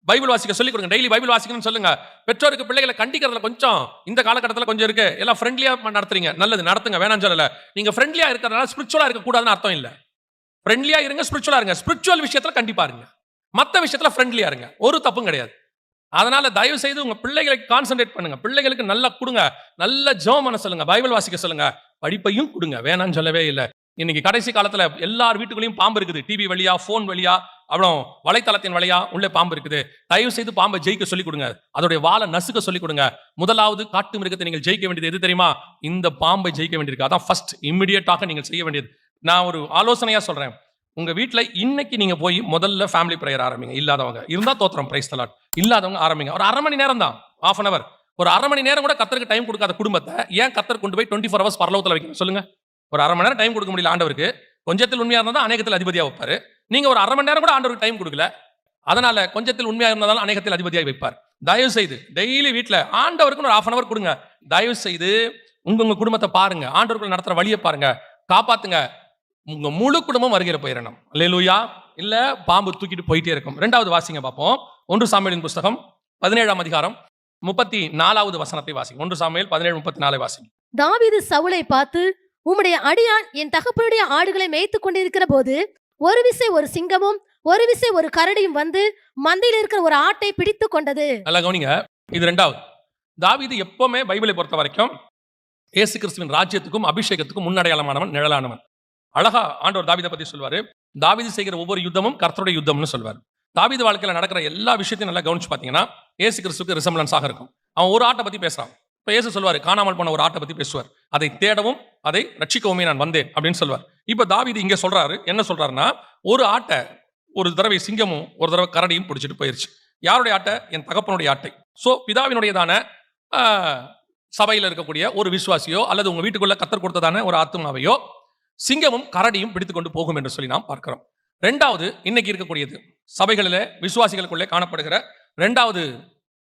பைபிள் வாசிக்க சொல்லி கொடுங்க, டெய்லி பைபிள் வாசிக்கணும்னு சொல்லுங்க. பெற்றோருக்கு பிள்ளைகளை கண்டிக்கிறதுல கொஞ்சம் இந்த காலகட்டத்தில் கொஞ்சம் இருக்கு, எல்லாம் ஃப்ரெண்ட்லியா நடத்துறீங்க, நல்லது நடத்துங்க, வேணாம் சொல்லல. நீங்க ஃப்ரெண்ட்லியா இருக்கிறதுனால ஸ்பிரிச்சுவலா இருக்க கூடாதுன்னு அர்த்தம் இல்ல. ஃப்ரெண்ட்லியா இருங்க, ஸ்பிரிச்சுவலா இருங்க. ஸ்பிரிச்சுவல் விஷயத்துல கண்டிப்பா இருங்க, மற்ற விஷயத்துல ஃப்ரெண்ட்லியா இருங்க, ஒரு தப்பும் கிடையாது. அதனால தயவு செய்து உங்க பிள்ளைகளை கான்சென்ட்ரேட் பண்ணுங்க, பிள்ளைகளுக்கு நல்லா கொடுங்க, நல்ல ஜெபம் பண்ண சொல்லுங்க, பைபிள் வாசிக்க சொல்லுங்க, படிப்பையும் கொடுங்க, வேணாம்னு சொல்லவே இல்லை. இன்னைக்கு கடைசி காலத்துல எல்லார் வீட்டுக்குள்ளேயும் பாம்பு இருக்குது, டிவி வழியா போன் வழியா அப்புறம் வலைத்தளத்தின் வழியா உள்ளே பாம்பு இருக்குது. தயவு செய்து பாம்பை ஜெயிக்க சொல்லிக் கொடுங்க, அதோடைய வாழை நசுக்க சொல்லிக் கொடுங்க. முதலாவது காட்டு மிருகத்தை நீங்கள் ஜெயிக்க வேண்டியது எது தெரியுமா? இந்த பாம்பை ஜெயிக்க வேண்டியிருக்கு. அதான் ஃபர்ஸ்ட் இம்மிடியேட்டாக நீங்கள் செய்ய வேண்டியது. நான் ஒரு ஆலோசனையா சொல்றேன், உங்க வீட்டில் இன்னைக்கு நீங்க போய் முதல்ல ஃபேமிலி பிரேயர் ஆரம்பிங்க. இல்லாதவங்க இருந்தா தோத்திரம், பிரைஸ் தி லார்ட். இல்லாதவங்க ஆரம்பிங்க. ஒரு 1/2 மணி நேரம் தான், 1/2 hour. ஒரு 1/2 மணி நேரம் கூட கர்த்தருக்கு டைம் கொடுக்காத குடும்பத்தை ஏன் கர்த்தர் கொண்டு போய் 24 hours பரலோகத்தில் வைக்கணும் சொல்லுங்க? ஒரு 1/2 மணி நேரம் டைம் கொடுக்க முடியல ஆண்டவருக்கு. கொஞ்சத்தில் உண்மையா இருந்தால் அநேகத்தில் அதிபதியா வைப்பாரு. நீங்க ஒரு 1/2 மணி நேரம் கூட ஆண்டவருக்கு டைம் கொடுக்கல, அதனால கொஞ்சத்தில் உண்மையா இருந்தாலும் அநேகத்தில் அதிபதியாக வைப்பார். தயவு செய்து டெய்லி வீட்டில் ஆண்டவருக்கு ஒரு 1/2 hour கொடுங்க. தயவு செய்து உங்க குடும்பத்தை பாருங்க, ஆண்டவருக்கு நடத்துற வழியை பாருங்க, காப்பாத்துங்க. உங்க முழு குடும்பம் வருகிற போயிடணும். அல்லேலூயா. இல்ல பாம்பு தூக்கிட்டு போயிட்டே இருக்கும். 2வது வாசிங்க பார்ப்போம். 1 சாமுவேலின் புஸ்தகம் 17ஆம் அதிகாரம் 34வது வசனத்தை வாசிங்க. 1 சாமுவேல் 17:34 வாசிங்க. தாவீது சவுலை பார்த்து, உம்முடைய அடியான் என் தகப்பனுடைய ஆடுகளை மேய்த்துக் கொண்டிருக்கிற போது ஒரு விசை ஒரு சிங்கமும் ஒரு விசை ஒரு கரடியும் வந்து மந்தையில் இருக்கிற ஒரு ஆட்டை பிடித்து கொண்டது. நல்லா கவனிங்க. இது 2வது. தாவீது எப்பவுமே பைபிளை பொறுத்த வரைக்கும் இயேசு கிறிஸ்துவின் ராஜ்யத்துக்கும் அபிஷேகத்துக்கும் முன்னடையாளமானவன், நிழலானவன். அழகா ஆண்டவர் தாவீதை பத்தி சொல்வாரு. தாவீது செய்கிற ஒவ்வொரு யுத்தமும் கர்த்தருடைய யுத்தம்னு சொல்வார். தாவீது வாழ்க்கையில நடக்கிற எல்லா விஷயத்தையும் நல்லா கவனிச்சு பாத்தீங்கன்னா இயேசு கிறிஸ்துவுக்கு ரிசம்பலன்ஸாக இருக்கும். அவன் ஒரு ஆட்டை பத்தி பேசுறான். இப்ப இயேசு சொல்வாரு, காணாமல் போன ஒரு ஆட்டை பத்தி பேசுவார். அதை தேடவும் அதை ரட்சிக்கவுமே நான் வந்தேன் அப்படின்னு சொல்வார். இப்ப தாவீது இங்க சொல்றாரு, என்ன சொல்றாருன்னா, ஒரு ஆட்டை ஒரு தடவை சிங்கமும் ஒரு தடவை கரடியும் பிடிச்சிட்டு போயிருச்சு. யாருடைய ஆட்டை? என் தகப்பனுடைய ஆட்டை. சோ பிதாவினுடையதான சபையில் இருக்கக்கூடிய ஒரு விசுவாசியோ அல்லது உங்க வீட்டுக்குள்ள கர்த்தர் கொடுத்ததான ஒரு ஆத்துமாவையோ சிங்கமும் கரடியும் பிடித்துக் கொண்டு போகும் என்று சொல்லி நாம் பார்க்கிறோம். 2வது இன்னைக்கு இருக்கக்கூடியது சபைகளிலே விசுவாசிகளுக்குள்ளே காணப்படுகிற 2வது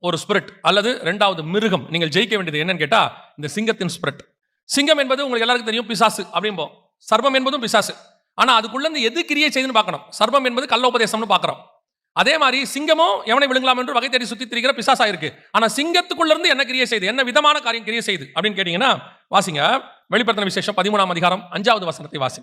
ஒரு ஸ்பிரிட் அல்லது 2வது மிருகம். நீங்கள் ஜெயிக்க வேண்டியது என்னன்னு கேட்டா இந்த சிங்கத்தின் ஸ்பிரிட். சிங்கம் என்பது உங்களுக்கு எல்லாருக்கும் தெரியும், பிசாசு அப்படிம்போம். சர்வம் என்பதும் பிசாசு. ஆனா அதுக்குள்ள இருந்து எது கிரியை செய்துன்னு பார்க்கணும். சர்வம் என்பது கள்ளோபதேசம்னு பார்க்கிறோம். அதே மாதிரி சிங்கமும் எவனை விழுங்கலாம் என்று வகை தேடி சுத்தி திரிகிற பிசாசா இருக்கு. ஆனா சிங்கத்துக்குள்ள இருந்து என்ன கிரியை செய்து, என்ன விதமான காரியம் கிரியை செய்து அப்படின்னு கேட்டீங்கன்னா வாசிங்க. வெளிப்படுத்தின விசேஷம் 13ஆம் அதிகாரம் 5வது வசனத்தை வாசி.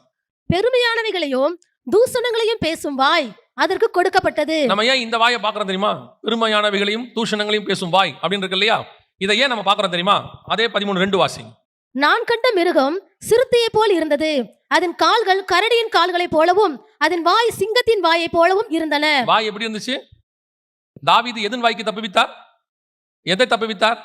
பெருமையானவைகளையும் தூஷணங்களையும் பேசும் வாய் அதற்கு கொடுக்கப்பட்டது. நம்ம ஏன் இந்த வாயை பார்க்கறோம் தெரியுமா? பெருமையானவைகளையும் தூஷணங்களையும் பேசும் வாய் அப்படின்னு இருக்கு இல்லையா? இதை ஏன் நம்ம பார்க்கறோம் தெரியுமா? அதே 13:2 வாசி. நான் கண்ட மிருகம் சிறுத்தையை போல் இருந்தது. அதன் கால்கள் கரடியின் கால்களைப் போலவும் அதன் வாய் சிங்கத்தின் வாயை போலவும் இருந்தன. வாய் எப்படி இருந்துச்சு? தாவீது எதன் வாய்க்கு தப்புவித்தார்? எதை தப்புவித்தார்?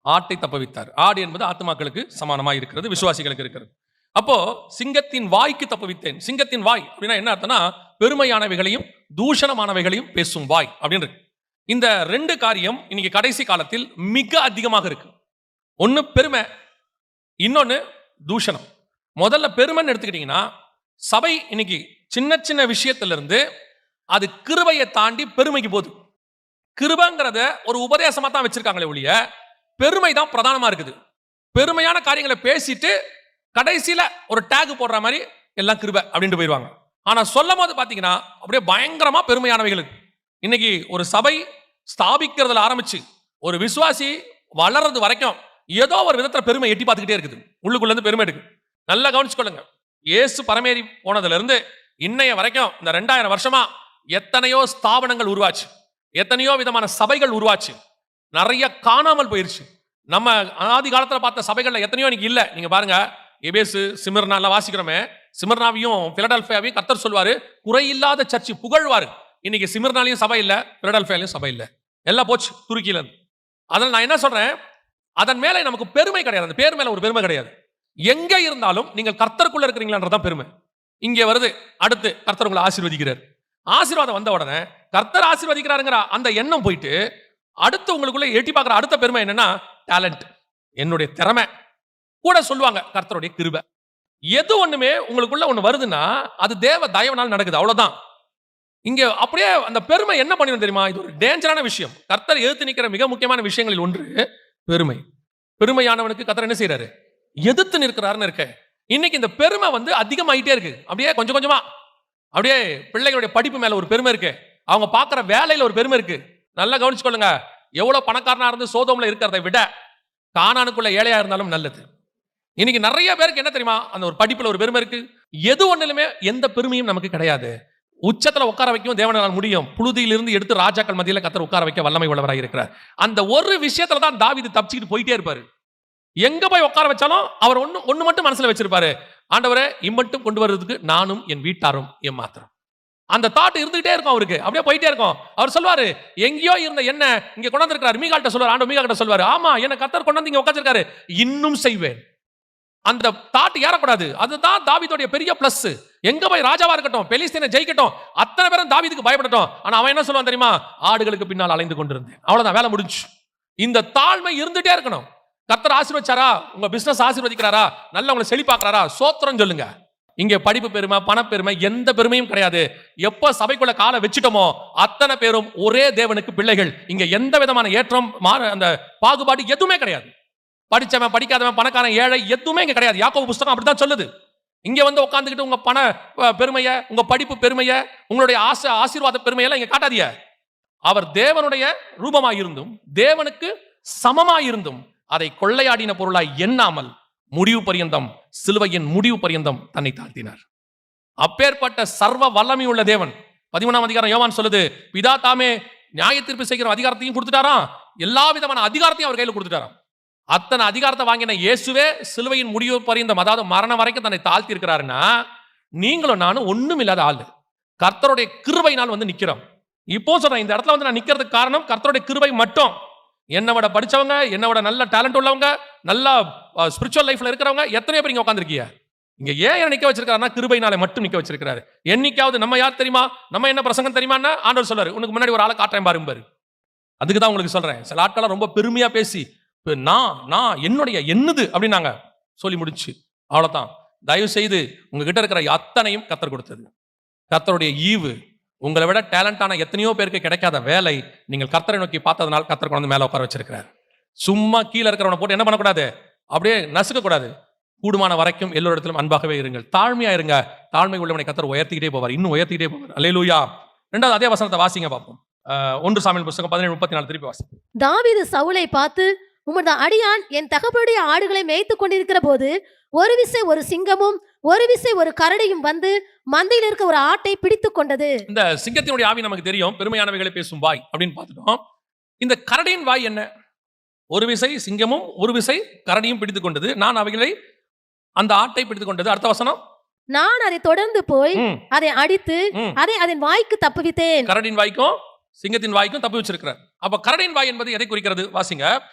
ஆட்டை தப்புவித்தார். ஆடு என்பது ஆத்துமாக்களுக்கு சமானமாக இருக்கிறது, விசுவாசிகளுக்கு இருக்கிறது. அப்போ சிங்கத்தின் வாய்க்கு தப்புவித்தேன். சிங்கத்தின் வாய் அப்படின்னா என்ன அர்த்தம்னா பெருமையானவைகளையும் தூஷணமானவைகளையும் பேசும் வாய் அப்படின்னு இருக்கு. இந்த 2 காரியம் இன்னைக்கு கடைசி காலத்தில் மிக அதிகமாக இருக்கு. ஒன்னு பெருமை, இன்னொன்னு தூஷணம். முதல்ல பெருமைன்னு எடுத்துக்கிட்டீங்கன்னா சபை இன்னைக்கு சின்ன சின்ன விஷயத்திலிருந்து அது கிருபையை தாண்டி பெருமைக்கு போகுது. கிருபைங்கிறத ஒரு உபதேசமா தான் வச்சிருக்காங்களே ஒழிய பெருமை தான் பிரதானமா இருக்குது. பெருமையான காரியங்களை பேசிட்டு கடைசியில ஒரு டேக் போடுற மாதிரி எல்லாம் கிருபை அப்படின்ட்டு போயிடுவாங்க. ஆனா சொல்லும் போது பாத்தீங்கன்னா அப்படியே பயங்கரமா பெருமையானவைகளுக்கு இன்னைக்கு ஒரு சபை ஸ்தாபிக்கிறதுல ஆரம்பிச்சு ஒரு விசுவாசி வளர்றது வரைக்கும் ஏதோ ஒரு விதத்துல பெருமை எட்டி பார்த்துக்கிட்டே இருக்குது. உள்ளுக்குள்ள இருந்து பெருமை இருக்கு. நல்லா கவனிச்சுக்கொள்ளுங்க. இயேசு பரமேறி போனதுல இருந்து இன்னைய வரைக்கும் இந்த 2000 வருஷமா எத்தனையோ ஸ்தாபனங்கள் உருவாச்சு, எத்தனையோ விதமான சபைகள் உருவாச்சு, நிறைய காணாமல் போயிருச்சு. நம்ம ஆதி காலத்துல பார்த்த சபைகள்ல எத்தனையோ இன்னைக்கு இல்ல. நீங்க பாருங்க, எபேசு, சிமிர்னா வாசிக்கிறோமே, சிமிர்னாவையும் பிலடெல்பியாவையும் கர்த்தர் சொல்வாரு குறையில்லாத சர்ச்சு புகழ்வாரு. இன்னைக்கு சிமிர்னாலையும் சபை இல்ல, பிலடெல்பியாலையும் சபை இல்ல, எல்லாம் போச்சு துருக்கியில இருந்து. அதனால நான் என்ன சொல்றேன், அதன் மேல நமக்கு பெருமை கிடையாது. அந்த பேர் மேல ஒரு பெருமை கிடையாது. எங்க இருந்தாலும் நீங்கள் கர்த்தருக்குள்ள இருக்கிறீங்களான்றதான் பெருமை. இங்கே வருது. அடுத்து கர்த்தர் உங்களை ஆசீர்வதிக்கிறார். ஆசீர்வாதம் வந்த உடனே கர்த்தர் ஆசீர்வதிக்கிறாருங்கிற அந்த எண்ணம் போயிட்டு அடுத்து உங்களுக்குள்ள எட்டி பார்க்கிற அடுத்த பெருமை என்னன்னா டேலண்ட், என்னுடைய திறமை. கூட சொல்லுவாங்க கர்த்தருடைய கிருபை. எது ஒண்ணுமே உங்களுக்குள்ள ஒண்ணு வருதுன்னா அது தேவ தயவுனால் நடக்குது, அவ்வளவுதான். இங்க அப்படியே அந்த பெருமை என்ன பண்ணிடும் தெரியுமா? இது ஒரு டேஞ்சரான விஷயம். கர்த்தர் எதிர்த்து நிற்கிற மிக முக்கியமான விஷயங்களில் ஒன்று பெருமை. பெருமையானவனுக்கு கர்த்தர் என்ன செய்யறாரு? எதிர்த்து நிற்கிறாருன்னு இருக்க. இன்னைக்கு இந்த பெருமை அதிகமாயிட்டே இருக்கு. அப்படியே கொஞ்சம் கொஞ்சமா அப்படியே பிள்ளைகளுடைய படிப்பு மேல ஒரு பெருமை இருக்கு, அவங்க பார்க்குற வேலையில ஒரு பெருமை இருக்கு. நல்லா கவனிச்சுக்கொள்ளுங்க. எவ்வளவு பணக்காரனா இருந்து சோதோம்ல இருக்கிறதை விட கானானுக்குள்ள ஏழையா இருந்தாலும் நல்லது. இன்னைக்கு நிறைய பேருக்கு என்ன தெரியுமா? அந்த ஒரு படிப்புல ஒரு பெருமை இருக்கு. எது ஒண்ணுலுமே எந்த பெருமையும் நமக்கு கிடையாது. உச்சத்துல உட்கார வைக்கவும் தேவனால் முடியும். புழுதியிலிருந்து எடுத்து ராஜாக்கள் மத்தியில கர்த்தர் உட்கார வைக்க வல்லமை உள்ளவராக இருக்கிறார். அந்த ஒரு விஷயத்துல தான் தாவீது தப்பிச்சுக்கிட்டு போயிட்டே இருப்பாரு. எங்க போய் உட்கார வச்சாலும் அவர் ஒண்ணு மட்டும் மனசுல வச்சிருப்பாரு, ஆண்டவரே இம்மட்டும் கொண்டு வர்றதுக்கு நானும் என் வீட்டாரும் ஏமாத்திரம். அந்த தாட் இருந்துகிட்டே இருக்கும் அவருக்கு. அப்படியே போயிட்டே இருக்கும். அவர் சொல்வாரு, எங்கேயோ இருந்த என்ன இங்க கொண்டு வந்திருக்காரு. மீகால்ட்ட சொல்வாரு, ஆண்டவர் மீகால்ட்ட சொல்வாரு, ஆமா என்ன கர்த்தர் கொண்டு வந்து இங்க உட்கார்ந்திருக்காரு, இன்னும் செய்வேன். அந்த தாட் ஏறக்கூடாது. அதுதான் தாவீதுடைய பெரிய பிளஸ். எங்க போய் ராஜாவா இருக்கட்டும், பெலிஸ்தீனை ஜெயிக்கட்டும், அத்தனை பேரும் தாவீதுக்கு பயப்படட்டும். ஆனா அவன் என்ன சொல்லுவான் தெரியுமா? ஆடுகளுக்கு பின்னால் அலைந்து கொண்டிருந்தேன். அவ்வளவுதான், வேலை முடிஞ்சு. இந்த தாழ்மை இருந்துட்டே இருக்கணும். கர்த்தர் ஆசீர்வதிச்சாரா? உங்க பிசினஸ் ஆசீர்வதிக்கிறாரா? நல்ல உங்களை செழிப்பாக்குறாரா? சோத்திரம் சொல்லுங்க. இங்க படிப்பு பெருமை, பணப்பெருமை, எந்த பெருமையும் கிடையாது. எப்ப சபைக்குள்ள காலை வச்சுட்டோமோ அத்தனை பேரும் ஒரே தேவனுக்கு பிள்ளைகள். இங்க எந்த விதமான ஏற்றம் அந்த பாகுபாடு எதுவுமே கிடையாது. படிச்சவன் படிக்காதவன் பணக்காரன் ஏழை எதுவுமே இங்க கிடையாது. யாக்கோபு புத்தகம் அப்படித்தான் சொல்லுது. இங்க வந்து உட்காந்துக்கிட்டு உங்க பண பெருமையை, உங்க படிப்பு பெருமையை, உங்களுடைய ஆசீர்வாத பெருமையெல்லாம் இங்க காட்டாதீங்க. அவர் தேவனுடைய ரூபமாயிருந்தும் தேவனுக்கு சமமாயிருந்தும் அதை கொள்ளையாடின பொருளாய் எண்ணாமல் முடிவு பரியந்தம், சிலுவையின் முடிவு பரியந்தம் தன்னை தாழ்த்தினார். அப்பேற்பட்ட சர்வ வல்லமை உள்ள தேவன் 13ஆம் அதிகாரம் யோவான் சொல்லுது, பிதா தாமே நியாய தீர்ப்பு செய்கிற அதிகாரத்தையும் கொடுத்துட்டாராம், எல்லா விதமான அதிகாரத்தையும் அவர் கையில் கொடுத்துட்டாராம். அத்தனை அதிகாரத்தை வாங்கின இயேசுவே சிலுவையின் முடிவு பரியந்தம், அதாவது மரணம் வரைக்கும் தன்னை தாழ்த்தி இருக்கிறாருன்னா, நீங்களும் நானும் ஒண்ணும் இல்லாத ஆளு கர்த்தருடைய கிருபையினால் வந்து நிக்கிறோம். இப்போ சொல்றேன், இந்த இடத்துல வந்து நான் நிக்கிறதுக்கு காரணம் கர்த்தருடைய கிருபை மட்டும். என்னை விட படிச்சவங்க, என்னை விட நல்ல டேலண்ட் உள்ளவங்க, நல்ல ஸ்பிரிச்சுவல் லைஃப்ல இருக்கிறவங்க எத்தனை பேர் இங்க உட்காந்துருக்கீங்க? இங்க ஏன் நிக்க வச்சிருக்காருன்னா கிருபையினால மட்டும் நிக்க வச்சிருக்காரு. என்னைக்காவது நம்ம யார் தெரியுமா, நம்ம என்ன பிரசங்கம் தெரியுமான்னா ஆண்டவர் சொல்றாரு, உனக்கு முன்னாடி ஒரு ஆளை காட்டுறேன் பாரு. அதுக்கு தான் உங்களுக்கு சொல்றேன். சில ஆட்கள் ரொம்ப பெருமையா பேசி நான் என்னுடைய என்னது அப்படின்னாங்க, சொல்லி முடிச்சு அவ்வளவுதான். தயவு செய்து உங்ககிட்ட இருக்கிற அத்தனையும் கர்த்தர் கொடுத்தது, கர்த்தருடைய ஈவு. உங்களை விட டேலண்டான எத்தனையோ பேருக்கு கிடைக்காத வேலை நீங்கள் கர்த்தரை நோக்கி பார்த்ததுனால கர்த்தர் கொண்டு மேல உட்கார வச்சிருக்கிறார். சும்மா கீழே இருக்கிறவனை போட்டு என்ன பண்ணக்கூடாது, அப்படியே நசுக்க கூடாது. கூடுமான வரைக்கும் எல்லோரிடத்திலும் அன்பாகவே இருங்கள், தாழ்மையா இருங்க. தாழ்மை உள்ளவனை கர்த்தர் உயர்த்திக்கிட்டே போவார், இன்னும் உயர்த்திக்கிட்டே போவார். அல்லேலூயா. ரெண்டாவது அதே வசனத்தை வாசிங்க பார்ப்போம். 1 சாமுவேல் புத்தகம் 17:34 திருப்பி வாசி. தாவீது சவுலை பார்த்து, உமது அடியான் என் தகப்பனுடைய ஆடுகளை மேய்த்துக் கொண்டிருக்கிற போது ஒரு விசை ஒரு சிங்கமும் ஒரு விசை ஒரு கரடியும் வந்து மந்தையில் இருக்க ஒரு ஆட்டை பிடித்துக் கொண்டது. இந்த சிங்கத்தினுடைய ஆவி நமக்கு தெரியும், பெருமையானவைகளை பேசும் வாய் அப்படின்னு பார்த்துட்டோம். இந்த கரடியின் வாய் என்ன? ஒரு விசை சிங்கமும் ஒரு விசை கரடியும் பிடித்துக் கொண்டது, நான் அவைகளை அந்த ஆட்டை பிடித்துக் கொண்டது. அடுத்த வசனம், நான் அதை தொடர்ந்து போய் அதை அடித்து அதை அதன் வாய்க்கு தப்புவித்தேன். கரடியின் வாய்க்கும் சிங்கத்தின் வாய்க்கும் தப்பு வச்சிருக்கிறார். அப்ப கரடியின் வாய் என்பது எதை குறிக்கிறது? வாசிங்க,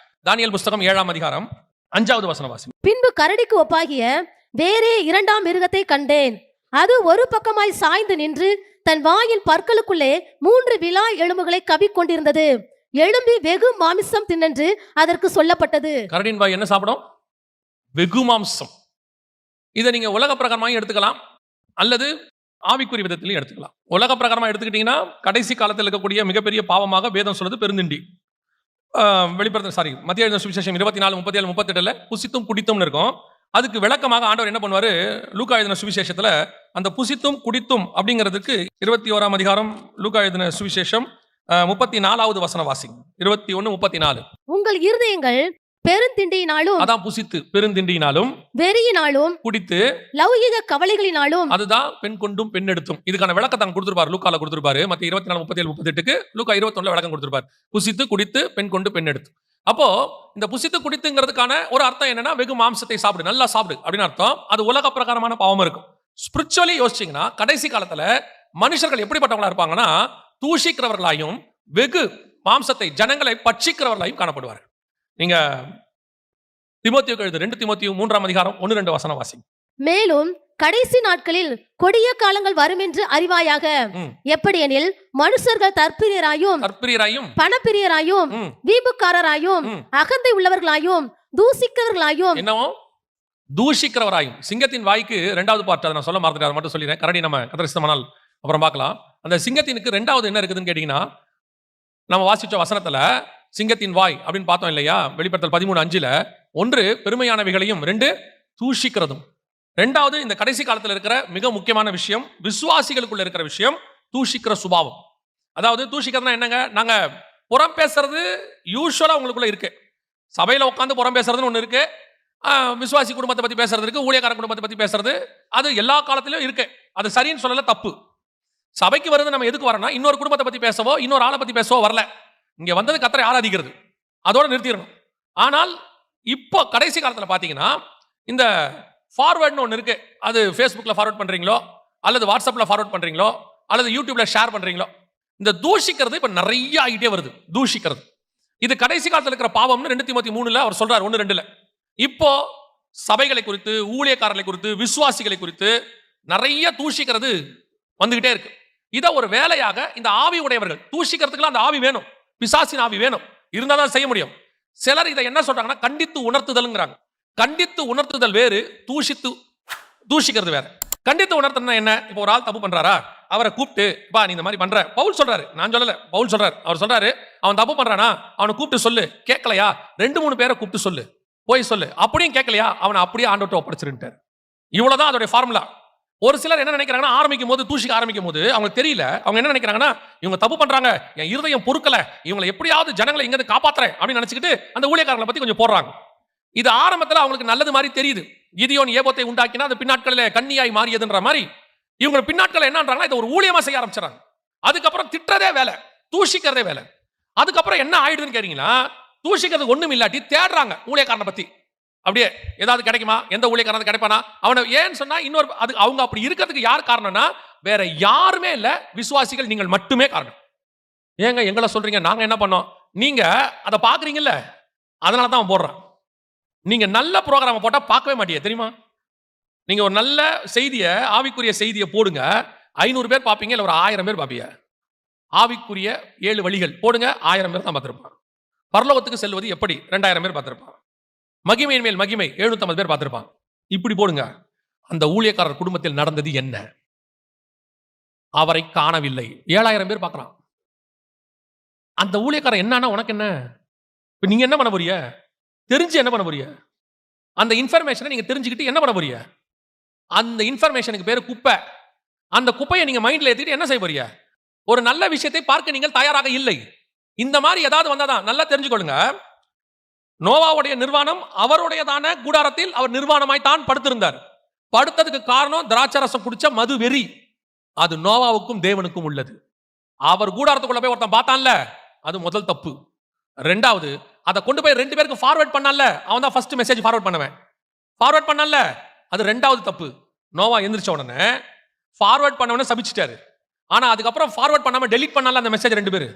தானியேல் புத்தகம் 7ஆம் அதிகாரம் 5வது வசனம் வாசிங்க. பின்பு கரடிக்கு ஒப்பாகிய வேறே 2ஆம் மிருகத்தை கண்டேன். அது ஒரு பக்கமாய் சாய்ந்து நின்று தன் வாயின் பற்களுக்குள்ளே 3 விலா எலும்புகளை கவிக்கொண்டிருந்தது. எலும்பி வெகு மாமிசம் தின்னென்று அதற்கு சொல்லப்பட்டது. கரடியின் வாய் என்ன சாப்பிடும்? வெகு மாம்சம். இதை நீங்க உலக பிரகாரமாக எடுத்துக்கலாம் அல்லது ஆவிக்குரிய விதத்திலையும் எடுத்துக்கலாம். உலக பிரகாரமாக எடுத்துக்கிட்டீங்கன்னா கடைசி காலத்தில் இருக்கக்கூடிய மிகப்பெரிய பாவமாக வேதம் சொல்றது பெருந்திண்டி. மத்திய எழுதின சுவிசேஷம் 24, 37, 38 புசித்தும் குடித்தும்னு இருக்கும். அதுக்கு விளக்கமாக ஆண்டவர் என்ன பண்ணுவாரு, லூக்கா எழுதின சுவிசேஷத்துல அந்த புசித்தும் குடித்தும் அப்படிங்கிறதுக்கு 21ஆம் அதிகாரம் லூக்கா எழுதின சுவிசேஷம் 34வது வசனம் வாசிங்க. 21:34. உங்கள் இருதயங்கள் பெருந்திண்டியினாலும், அதான் புசித்து பெருந்திண்டியினாலும், வெறியினாலும், குடித்து லௌகிக கவலைகளினாலும், அதுதான் பெண் கொண்டும் பெண் எடுத்தும். இதுக்கான விளக்கத்தை கொடுத்திருப்பாரு, லூக்கால கொடுத்திருப்பாரு. மத்திய 24, 37, 38க்கு லூக்கா 21 விளக்கம் கொடுத்திருப்பாரு. புசித்து குடித்து பெண் கொண்டு பெண் எடுத்து. அப்போ இந்த புசித்து குடித்துங்கிறதுக்கான ஒரு அர்த்தம் என்னன்னா, வெகு மாம்சத்தை சாப்பிடு, நல்லா சாப்பிடு அப்படின்னு அர்த்தம். அது உலக பிரகாரமான பாவம் இருக்கும். ஸ்பிரிச்சுவலி யோசிச்சீங்கன்னா கடைசி காலத்துல மனுஷர்கள் எப்படிப்பட்டவங்களா இருப்பாங்கன்னா, தூஷிக்கிறவர்களாயும் வெகு மாம்சத்தை ஜனங்களை பட்சிக்கிறவர்களாயும் காணப்படுவார்கள். நீங்க தீமோத்தேயுக்கு எழுது 2 தீமோத்தேயு 3ஆம் அதிகாரம் 1-2 வசனம் வாசிங்க. மேலும் கடைசி நாட்களில் கொடிய காலங்கள் வரும் என்று அறிவாயாக. எப்படியெனில் மனுஷர்கள் தற்பிரியராயும் பணப்பிரியராயும் வீம்புக்காரராயும் அகந்தை உள்ளவர்களாயும் தூசிக்கிறவர்களாயும். என்னவோ தூஷிக்கிறவராயும். சிங்கத்தின் வாய்க்கு 2வது பார்ட், அதை நான் சொல்ல மறந்துட்டேன், அதை மட்டும் சொல்லிடுறேன். கரடி நம்ம கத்திரிஸ்தமானால் அப்புறம் பார்க்கலாம். அந்த சிங்கத்தினுக்கு 2வது என்ன இருக்குதுன்னு கேட்டீங்கன்னா, நம்ம வாசிச்ச வசனத்துல சிங்கத்தின் வாய் அப்படின்னு பார்த்தோம் இல்லையா, வெளிப்படுத்தல் 13:5. 1 பெருமையானவைகளையும், 2 தூஷிக்கிறதும். 2வது இந்த கடைசி காலத்தில் இருக்கிற மிக முக்கியமான விஷயம், விசுவாசிகளுக்குள்ள இருக்கிற விஷயம், தூஷிக்கிற சுபாவம். அதாவது தூஷிக்கிறதுனா என்னங்க, நாங்க புறம் பேசுறது யூசுவலா உங்களுக்குள்ள இருக்கு. சபையில உட்காந்து புறம் பேசுறதுன்னு ஒண்ணு இருக்கு, விசுவாசி குடும்பத்தை பத்தி பேசுறது இருக்கு, ஊழியக்கார குடும்பத்தை பத்தி பேசுறது, அது எல்லா காலத்திலும் இருக்கு. அது சரின்னு சொல்லல, தப்பு. சபைக்கு வருது நம்ம எதுக்கு வரணும், இன்னொரு குடும்பத்தை பத்தி பேசவோ இன்னொரு ஆளை பத்தி பேசவோ வரல. இங்க வந்தது கர்த்தரை ஆராதிக்கிறது, அதோட நிறுத்திடணும். ஆனால் இப்போ கடைசி காலத்துல பாத்தீங்கன்னா இந்த ஃபார்வர்ட்னு ஒன்று இருக்கு. அது ஃபேஸ்புக்கில் ஃபார்வர்ட் பண்ணுறீங்களோ அல்லது வாட்ஸ்அப்பில் ஃபார்வர்ட் பண்ணுறீங்களோ அல்லது யூடியூப்ல ஷேர் பண்ணுறீங்களோ, இந்த தூஷிக்கிறது இப்போ நிறைய ஆகிட்டே வருது. தூஷிக்கிறது இது கடைசி காலத்தில் இருக்கிற பாவம்னு 2 தீமோத்தேயு 3 அவர் சொல்றாரு, 1-2. இப்போ சபைகளை குறித்து, ஊழியக்காரர்களை குறித்து, விசுவாசிகளை குறித்து நிறைய தூஷிக்கிறது வந்துகிட்டே இருக்கு. இதை ஒரு வேலையாக இந்த ஆவி உடையவர்கள், தூஷிக்கிறதுக்குலாம் அந்த ஆவி வேணும், பிசாசின் ஆவி வேணும், இருந்தால் தான் செய்ய முடியும். சிலர் இதை என்ன சொல்றாங்கன்னா கண்டித்து உணர்த்துதல்ங்கிறாங்க. கண்டித்து உணர்த்துதல் வேறு, தூஷிக்கிறது வேற. கண்டித்து உணர்த்துனா என்ன? இப்போ ஒரு ஆள் தப்பு பண்றாரா, அவரை கூப்பிட்டு பா நீ இந்த மாதிரி பண்ற, பவுல் சொல்றாரு, நான் சொல்லல, பவுல் சொல்றாரு. அவர் சொல்றாரு, அவன் தப்பு பண்றானா அவனை கூப்பிட்டு சொல்லு, கேட்கலையா 2-3 பேரை கூப்பிட்டு சொல்லு, போய் சொல்லு, அப்படியும் கேட்கலையா அவனை அப்படியே ஆண்டவர்ட்ட ஒப்படைச்சிருந்தார். இவ்வளவுதான் அதோட ஃபார்முலா. ஒரு சிலர் என்ன நினைக்கிறாங்கன்னா, ஆரம்பிக்கும் போது தூஷிக்க ஆரம்பிக்கும் போது அவங்களுக்கு தெரியல. அவங்க என்ன நினைக்கிறாங்கன்னா, இவங்க தப்பு பண்றாங்க, என் இருதயம் பொறுக்கல, இவங்களை எப்படியாவது ஜனங்களை இங்க காப்பாத்துறேன் அப்படின்னு நினைச்சுக்கிட்டு அந்த ஊழியக்காரங்களை பத்தி கொஞ்சம் போடுறாங்க. இது ஆரம்பத்துல அவங்களுக்கு நல்லது மாதிரி தெரியுது. கிதியோன் ஏபோத்தை உண்டாக்கினா அது பின்னாட்களில் கன்னியாய் மாறியதுன்ற மாதிரி இவங்க பின்னாட்கள் என்னன்றாங்கன்னா இதை ஒரு ஊழியமா செய்ய ஆரம்பிச்சாங்க. அதுக்கப்புறம் திட்டுறதே வேலை, தூஷிக்கிறதே வேலை. அதுக்கப்புறம் என்ன ஆயிடுதுன்னு கேட்டீங்கன்னா, தூஷிக்கிறது ஒண்ணும் இல்லாட்டி தேடுறாங்க ஊழியக்காரனை பத்தி. அப்படியே ஏதாவது கிடைக்குமா, எந்த ஊழியக்காரன் கிடைப்பானா அவனை, ஏன்னு சொன்னா இன்னொரு அது அவங்க அப்படி இருக்கிறதுக்கு யார் காரணம்னா வேற யாருமே இல்ல, விசுவாசிகள் நீங்கள் மட்டுமே காரணம். ஏங்க எங்களை சொல்றீங்க, நாங்க என்ன பண்ணோம்? நீங்க அதை பாக்குறீங்கல்ல, அதனால தான் அவன் போடுறான். நீங்க நல்ல ப்ரோக்ராம் போட்டா பார்க்கவே மாட்டீங்க தெரியுமா? நீங்க ஒரு நல்ல செய்தியை, ஆவிக்குரிய செய்தியை போடுங்க, 500 பேர் பார்ப்பீங்க, இல்ல ஒரு 1000 பேர் பார்ப்பீங்க. ஆவிக்குரிய 7 வழிகள் போடுங்க, 1000 பேர் தான் பார்த்திருப்பான். பரலோகத்துக்கு செல்வது எப்படி, 2000 பேர் பார்த்திருப்பான். மகிமையின் மேல் மகிமை 750 பேர் பார்த்திருப்பான். இப்படி போடுங்க, அந்த ஊழியக்காரர் குடும்பத்தில் நடந்தது என்ன? அவரை காணவில்லை, 7000 பேர் பார்க்கறான். அந்த ஊழியக்காரர் என்னன்னா உனக்கு என்ன? இப்ப நீங்க என்ன பண்ண போறீங்க? தெரிஞ்சு என்ன பண்ண போறீங்க? அந்த இன்ஃபர்மேஷனை நீங்க தெரிஞ்சுக்கிட்டு என்ன பண்ண போறீங்க? அந்த இன்ஃபர்மேஷனுக்கு பேரு குப்பை. அந்த குப்பையை நீங்க மைண்ட்ல ஏத்திட்டு என்ன செய்ய போறீங்க? ஒரு நல்ல விஷயத்தை பார்க்க நீங்கள் தயாராக இல்லை. இந்த மாதிரி ஏதாவது வந்தாதான் நல்லா தெரிஞ்சுக்கொள்ளுங்க. நோவாவுடைய நிர்வாணம் அவருடையதான கூடாரத்தில் அவர் நிர்வாணமாய் தான் படுத்திருந்தார். படுத்ததுக்கு காரணம் திராட்சரசம் குடிச்ச மது வெறி. அது நோவாவுக்கும் தேவனுக்கும் உள்ளது. அவர் கூடாரத்துக்குள்ள போய் ஒருத்தன் பார்த்தான்ல, அது முதல் தப்பு. ரெண்டாவது, அதை கொண்டு போய் 2 பேருக்கு ஃபார்வர்ட் பண்ணால, அவன் தான் ஃபர்ஸ்ட் மெசேஜ் ஃபார்வர்ட் பண்ணவன். ஃபார்வர்ட் பண்ணால, அது ரெண்டாவது தப்பு. நோவா எந்திரிச்ச உடனே ஃபார்வர்ட் பண்ணவன சபிச்சிட்டாரு. ஆனா அதுக்கப்புறம் ஃபார்வர்ட் பண்ணாம டெலீட் பண்ணால அந்த மெசேஜ் 2 பேரு.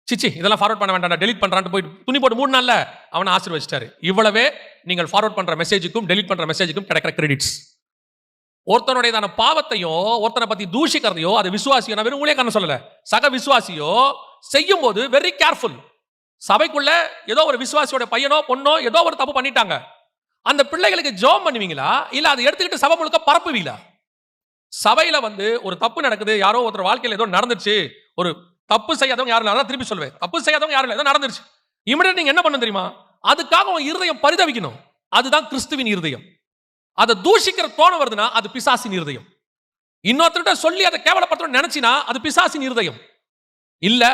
சிச்சி இதெல்லாம் ஃபார்வர்ட் பண்ண வேண்டாம், டெலீட் பண்றான்னு போய் துணி போட்டு 3 நாள்ல அவனை ஆசீர்வதிச்சிட்டாரு. இவ்வளவே நீங்கள் ஃபார்வர்ட் பண்ற மெசேஜுக்கும் டெலீட் பண்ற மெசேஜுக்கும் கிடைக்கிற கிரெடிட்ஸ். ஒருத்தனுடையதான பாவத்தையோ ஒருத்தனை பத்தி தூஷிக்கிறதையோ அது விசுவாசியோ, நான் வெறும் ஊழியக்காரன் சொல்லல, சக விசுவாசியோ செய்யும் போது வெரி கேர்ஃபுல். சபைக்குள்ள ஏதோ ஒரு விசுவாசியோட பையனோ பொண்ணோ ஏதோ ஒரு தப்பு பண்ணிட்டாங்க, அந்த பிள்ளைகளுக்கு ஜெபம் பண்ணுவீங்களா, இல்ல அதை எடுத்துக்கிட்டு சபை முழுக்க பரப்புவீங்களா? சபையில ஒரு தப்பு நடக்குது, யாரோ ஒருத்தர் வாழ்க்கையில் ஏதோ நடந்துச்சு, ஒரு தப்பு செய்யாதவங்க யாரும், அதான் திருப்பி சொல்வேன், தப்பு செய்யாதவங்க யாரும் ஏதோ நடந்துருச்சு, இமிடியேட் நீங்க என்ன பண்ணணும் தெரியுமா? அதுக்காக உங்க இருதயம் பரிதவிக்கணும். அதுதான் கிறிஸ்துவின் இருதயம். அதை தூஷிக்கிற தோணம் வருதுன்னா அது பிசாசின் இருதயம். இன்னொருத்தர்கிட்ட சொல்லி அதை கேவலப்படுத்தணும்னு நினைச்சினா அது பிசாசின் இருதயம். இல்ல,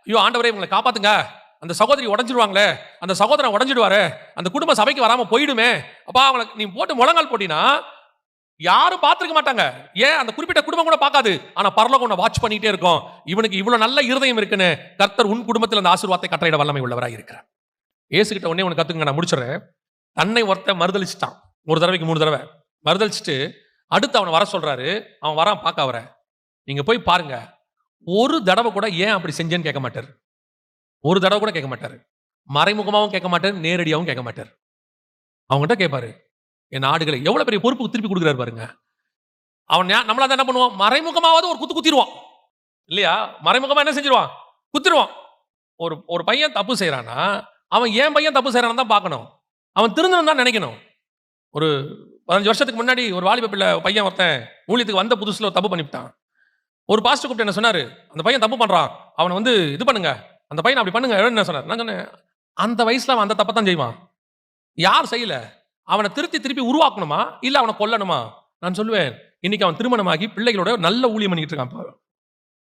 ஐயோ ஆண்டவரே இவங்களை காப்பாத்துங்க, அந்த சகோதரி உடஞ்சிடுவாங்களே, அந்த சகோதரன் உடஞ்சிடுவாரு, அந்த குடும்ப சபைக்கு வராம போயிடுமே, அப்பா அவங்களை நீ போட்டு முழங்கால் போட்டினா யாரும் பார்த்திருக்க மாட்டாங்க. ஏன், அந்த குறிப்பிட்ட குடும்பம் கூட பார்க்காது, ஆனா பரலோகம் உன்னை வாட்ச் பண்ணிட்டே இருக்கும். இவனுக்கு இவ்வளவு நல்ல இருதயம் இருக்குன்னு கர்த்தர் உன் குடும்பத்தில் அந்த ஆசீர்வாதத்தை கட்டளையிட வல்லமை உள்ளவராக இருக்கிறார். இயேசுகிட்ட ஒண்ணே ஒன்று கத்துக்குங்க, நான் முடிச்சுறேன். தன்னை ஒருத்தன் மறுதளிச்சுட்டான், ஒரு தடவைக்கு 3 தடவை மறுதளிச்சுட்டு அடுத்து அவனை வர சொல்றாரு. அவன் வரான் பார்க்க அவரை, நீங்க போய் பாருங்க, ஒரு தடவை கூட ஏன் அப்படி செஞ்சேன்னு கேட்க மாட்டார். ஒரு தடவை கூட கேட்க மாட்டாரு. மறைமுகமாகவும் கேட்க மாட்டார், நேரடியாகவும் கேட்க மாட்டார். அவங்ககிட்ட கேட்பாரு, என் ஆடுகளை, எவ்வளவு பெரிய பொறுப்பு திருப்பி கொடுக்குறாரு பாருங்க. அவன் நம்மளா தான் என்ன பண்ணுவான், மறைமுகமாவது ஒரு குத்து குத்திடுவான் இல்லையா? மறைமுகமா என்ன செஞ்சிருவான், குத்திடுவான். ஒரு பையன் தப்பு செய்யறானா அவன் ஏன் பையன் தப்பு செய்யறான்னு தான் பார்க்கணும், அவன் திருந்தணும் தான் நினைக்கணும். ஒரு 15 வருஷத்துக்கு முன்னாடி ஒரு வாலிப பிள்ளை பையன் ஒருத்தன் ஊழியத்துக்கு வந்த புதுசுல ஒரு தப்பு பண்ணிவிட்டான். ஒரு பாஸ்டர் கூப்பிட்டு என்ன சொன்னாரு, அந்த பையன் தப்பு பண்றான், அவனை இது பண்ணுங்க, அந்த பையன் அப்படி பண்ணுங்க. என்ன சொன்னார்? நான் சொன்னேன், அந்த வயசுல அவன் அந்த தப்பை தான் செய்வான். யார் செய்யல, அவனை திருப்பி உருவாக்கணுமா இல்ல அவனை கொல்லணுமா? நான் சொல்லுவேன், இன்னைக்கு அவன் திருமணமாகி பிள்ளைகளோட நல்ல ஊழியம் பண்ணிட்டு இருக்கான்.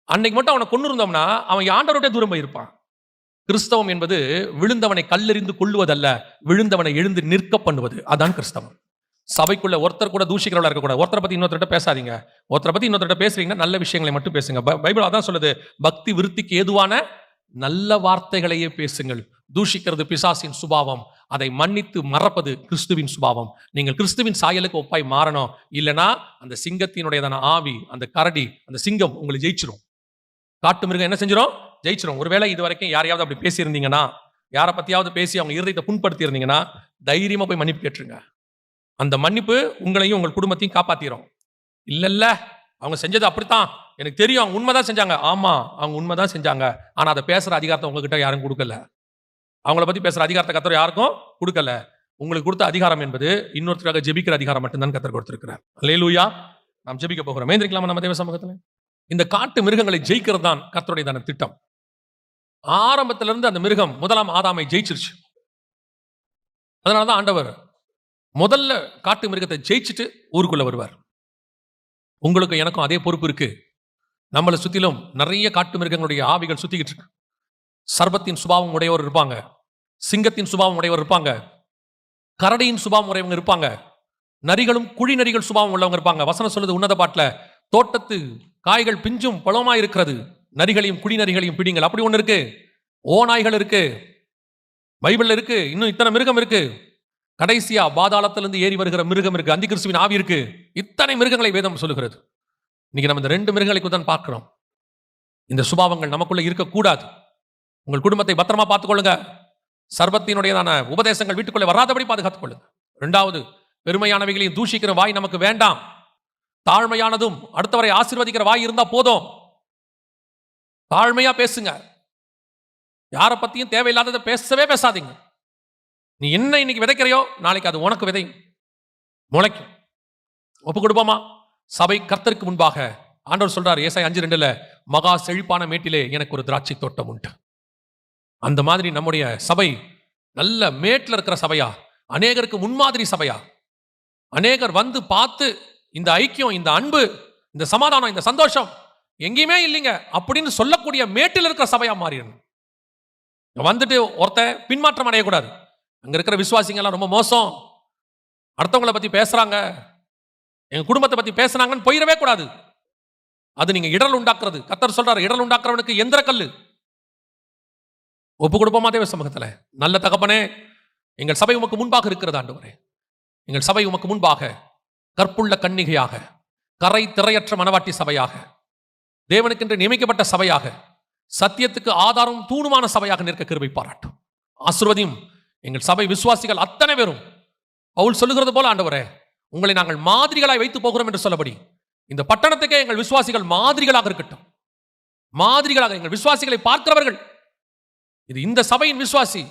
அன்னைக்கு மட்டும் அவனை கொண்டு இருந்தோம்னா அவன் ஆண்டவரோட தூரம் போயிருப்பான். கிறிஸ்தவம் என்பது விழுந்தவனை கல்லெறிந்து கொள்ளுவதல்ல, விழுந்தவனை எழுந்து நிற்க பண்ணுவது. அதான் கிறிஸ்தவம். சபைக்குள்ள ஒருத்தர் கூட தூஷிக்கிறவளா இருக்கக்கூடாது. ஒருத்தரை பத்தி இன்னொருத்தர் பேசாதீங்க. ஒருத்தரை பத்தி இன்னொருத்தர் பேசுறீங்கன்னா நல்ல விஷயங்களை மட்டும் பேசுங்க. பைபிள் அதான் சொல்லுது, பக்தி விருத்திக்கு ஏதுவான நல்ல வார்த்தைகளையே பேசுங்கள். தூஷிக்கிறது பிசாசின் சுபாவம், அதை மன்னித்து மறப்பது கிறிஸ்துவின் சுபாவம். நீங்கள் கிறிஸ்துவின் சாயலுக்கு ஒப்பாய் மாறணும். இல்லைன்னா அந்த சிங்கத்தினுடையதான ஆவி, அந்த கரடி, அந்த சிங்கம் உங்களை ஜெயிச்சிரும். காட்டு மிருகம் என்ன செஞ்சிடும், ஜெயிச்சிரும். ஒருவேளை இது வரைக்கும் யாரையாவது அப்படி பேசியிருந்தீங்கன்னா, யாரை பத்தியாவது பேசி அவங்க இருதயத்தை புண்படுத்தி இருந்தீங்கன்னா, தைரியமா போய் மன்னிப்பு கேட்டுருங்க. அந்த மன்னிப்பு உங்களையும் உங்கள் குடும்பத்தையும் காப்பாத்திரும். இல்ல அவங்க செஞ்சது அப்படித்தான், எனக்கு தெரியும், அவங்க உண்மைதான் செஞ்சாங்க. ஆமா, அவங்க உண்மைதான் செஞ்சாங்க. ஆனா அதை பேசுற அதிகாரத்தை உங்ககிட்ட யாரும் கொடுக்கல. அவங்கள பத்தி பேசுற அதிகாரத்தை கர்த்தர் யாருக்கும் கொடுக்கல. உங்களுக்கு கொடுத்த அதிகாரம் என்பது இன்னொருத்தருக்காக ஜெபிக்கிற அதிகாரம் மட்டும்தான் கர்த்தர் கொடுத்திருக்கிறார். அல்லேலூயா. நாம் ஜெபிக்க போகிறோம். ஏந்திரிக்கலாமா நம்ம தேவ சமூகத்தில்? இந்த காட்டு மிருகங்களை ஜெயிக்கிறது தான் கர்த்தருடையதான திட்டம். ஆரம்பத்திலிருந்து அந்த மிருகம் முதலாம் ஆதாமை ஜெயிச்சிருச்சு. அதனாலதான் ஆண்டவர் முதல்ல காட்டு மிருகத்தை ஜெயிச்சுட்டு ஊருக்குள்ள வருவார். உங்களுக்கு எனக்கும் அதே பொறுப்பு இருக்கு. நம்மளை சுத்திலும் நிறைய காட்டு மிருகங்களுடைய ஆவிகள் சுத்திக்கிட்டு இருக்கு. சர்பத்தின் சுபாவம் உடையவர் இருப்பாங்க, சிங்கத்தின் சுபாவம் உடையவர் இருப்பாங்க, கரடியின் சுபாவம் உடையவங்க இருப்பாங்க, நரிகளும் குழி நரிகள் சுபாவம் உள்ளவங்க இருப்பாங்க. வசனம் சொல்லுது உன்னத பாட்டுல, தோட்டத்து காய்கள் பிஞ்சும் பழமா இருக்கிறது, நரிகளையும் குடி நரிகளையும் பிடிங்கள். அப்படி ஒண்ணு இருக்கு. ஓநாய்கள் இருக்கு, பைபிள்ல இருக்கு. இன்னும் இத்தனை மிருகம் இருக்கு. கடைசியா பாதாளத்திலிருந்து ஏறி வருகிற மிருகம் இருக்கு, அந்தி கிறிஸ்துவின் ஆவி இருக்கு. இத்தனை மிருகங்களை வேதம் சொல்லுகிறது. இன்னைக்கு நம்ம இந்த 2 மிருகங்களை தான் பார்க்கிறோம். இந்த சுபாவங்கள் நமக்குள்ள இருக்கக்கூடாது. உங்கள் குடும்பத்தை பத்திரமா பார்த்துக்கொள்ளுங்க. சர்பத்தினுடையதான உபதேசங்கள் வீட்டுக்குள்ளே வராதபடி பாதுகாத்துக் கொள்ளுங்க. 2வது, பெருமையானவைகளையும் தூஷிக்கிற வாய் நமக்கு வேண்டாம். தாழ்மையானதும் அடுத்தவரை ஆசீர்வதிக்கிற வாய் இருந்தா போதும். தாழ்மையா பேசுங்க. யாரை பத்தியும் தேவையில்லாததை பேசவே பேசாதீங்க. நீ என்ன இன்னைக்கு விதைக்கிறையோ நாளைக்கு அது உனக்கு விதை முளைக்கும். ஒப்பு கொடுப்போமா? சபை கர்த்தருக்கு முன்பாக ஆண்டவர் சொல்றார் ஏசாயா 5:2, மகா செழிப்பான மேட்டிலே எனக்கு ஒரு திராட்சை தோட்டம் உண்டு. அந்த மாதிரி நம்முடைய சபை நல்ல மேட்டில் இருக்கிற சபையா, அநேகருக்கு முன்மாதிரி சபையா, அநேகர் வந்து பார்த்து இந்த ஐக்கியம், இந்த அன்பு, இந்த சமாதானம், இந்த சந்தோஷம் எங்கேயுமே இல்லைங்க அப்படின்னு சொல்லக்கூடிய மேட்டில் இருக்கிற சபையா மாறிடணும். வந்துட்டு ஒருத்த பின்மாற்றம் அடையக்கூடாது. அங்க இருக்கிற விசுவாசிங்க எல்லாம் ரொம்ப மோசம், அடுத்தவங்களை பத்தி பேசுறாங்க, எங்க குடும்பத்தை பத்தி பேசுனாங்கன்னு போயிடவே கூடாது. அது நீங்க இடல் உண்டாக்குறது. கர்த்தர் சொல்றாரு, இடல் உண்டாக்குறவனுக்கு எந்திர கல்லு. ஒப்பு கொடுப்போமா தேவ சமூகத்துல? நல்ல தகப்பனே, எங்கள் சபை உமக்கு முன்பாக இருக்கிறது ஆண்டவரே. எங்கள் சபை உமக்கு முன்பாக கற்புள்ள கன்னிகையாக, கரை திரையற்ற மனவாட்டி சபையாக, தேவனுக்கென்று நியமிக்கப்பட்ட சபையாக, சத்தியத்துக்கு ஆதாரம் தூணுமான சபையாக நிற்க கிருபை பாராட்டும். ஆசீர்வதியும் எங்கள் சபை விசுவாசிகள் அத்தனை பேரும் பவுல் சொல்லுகிறது போல ஆண்டவரே, உங்களை நாங்கள் மாதிரிகளாய் வைத்து போகிறோம் என்று சொல்லபடி இந்த பட்டணத்துக்கே எங்கள் விசுவாசிகள் மாதிரிகளாக இருக்கட்டும். மாதிரிகளாக எங்கள் விசுவாசிகளை பார்க்கிறவர்கள், இது இந்த சபையின் விசுவாசி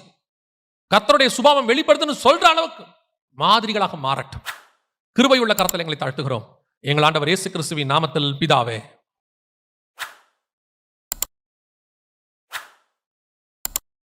கர்த்தருடைய சுபாவம் வெளிப்படுத்துன்னு சொல்ற அளவுக்கு மாதிரிகளாக மாறட்டும். கிருபையுள்ள கர்த்தரை எங்களை தாழ்த்துகிறோம் எங்கள் ஆண்டவர் இயேசு கிறிஸ்துவின் நாமத்தில் பிதாவே.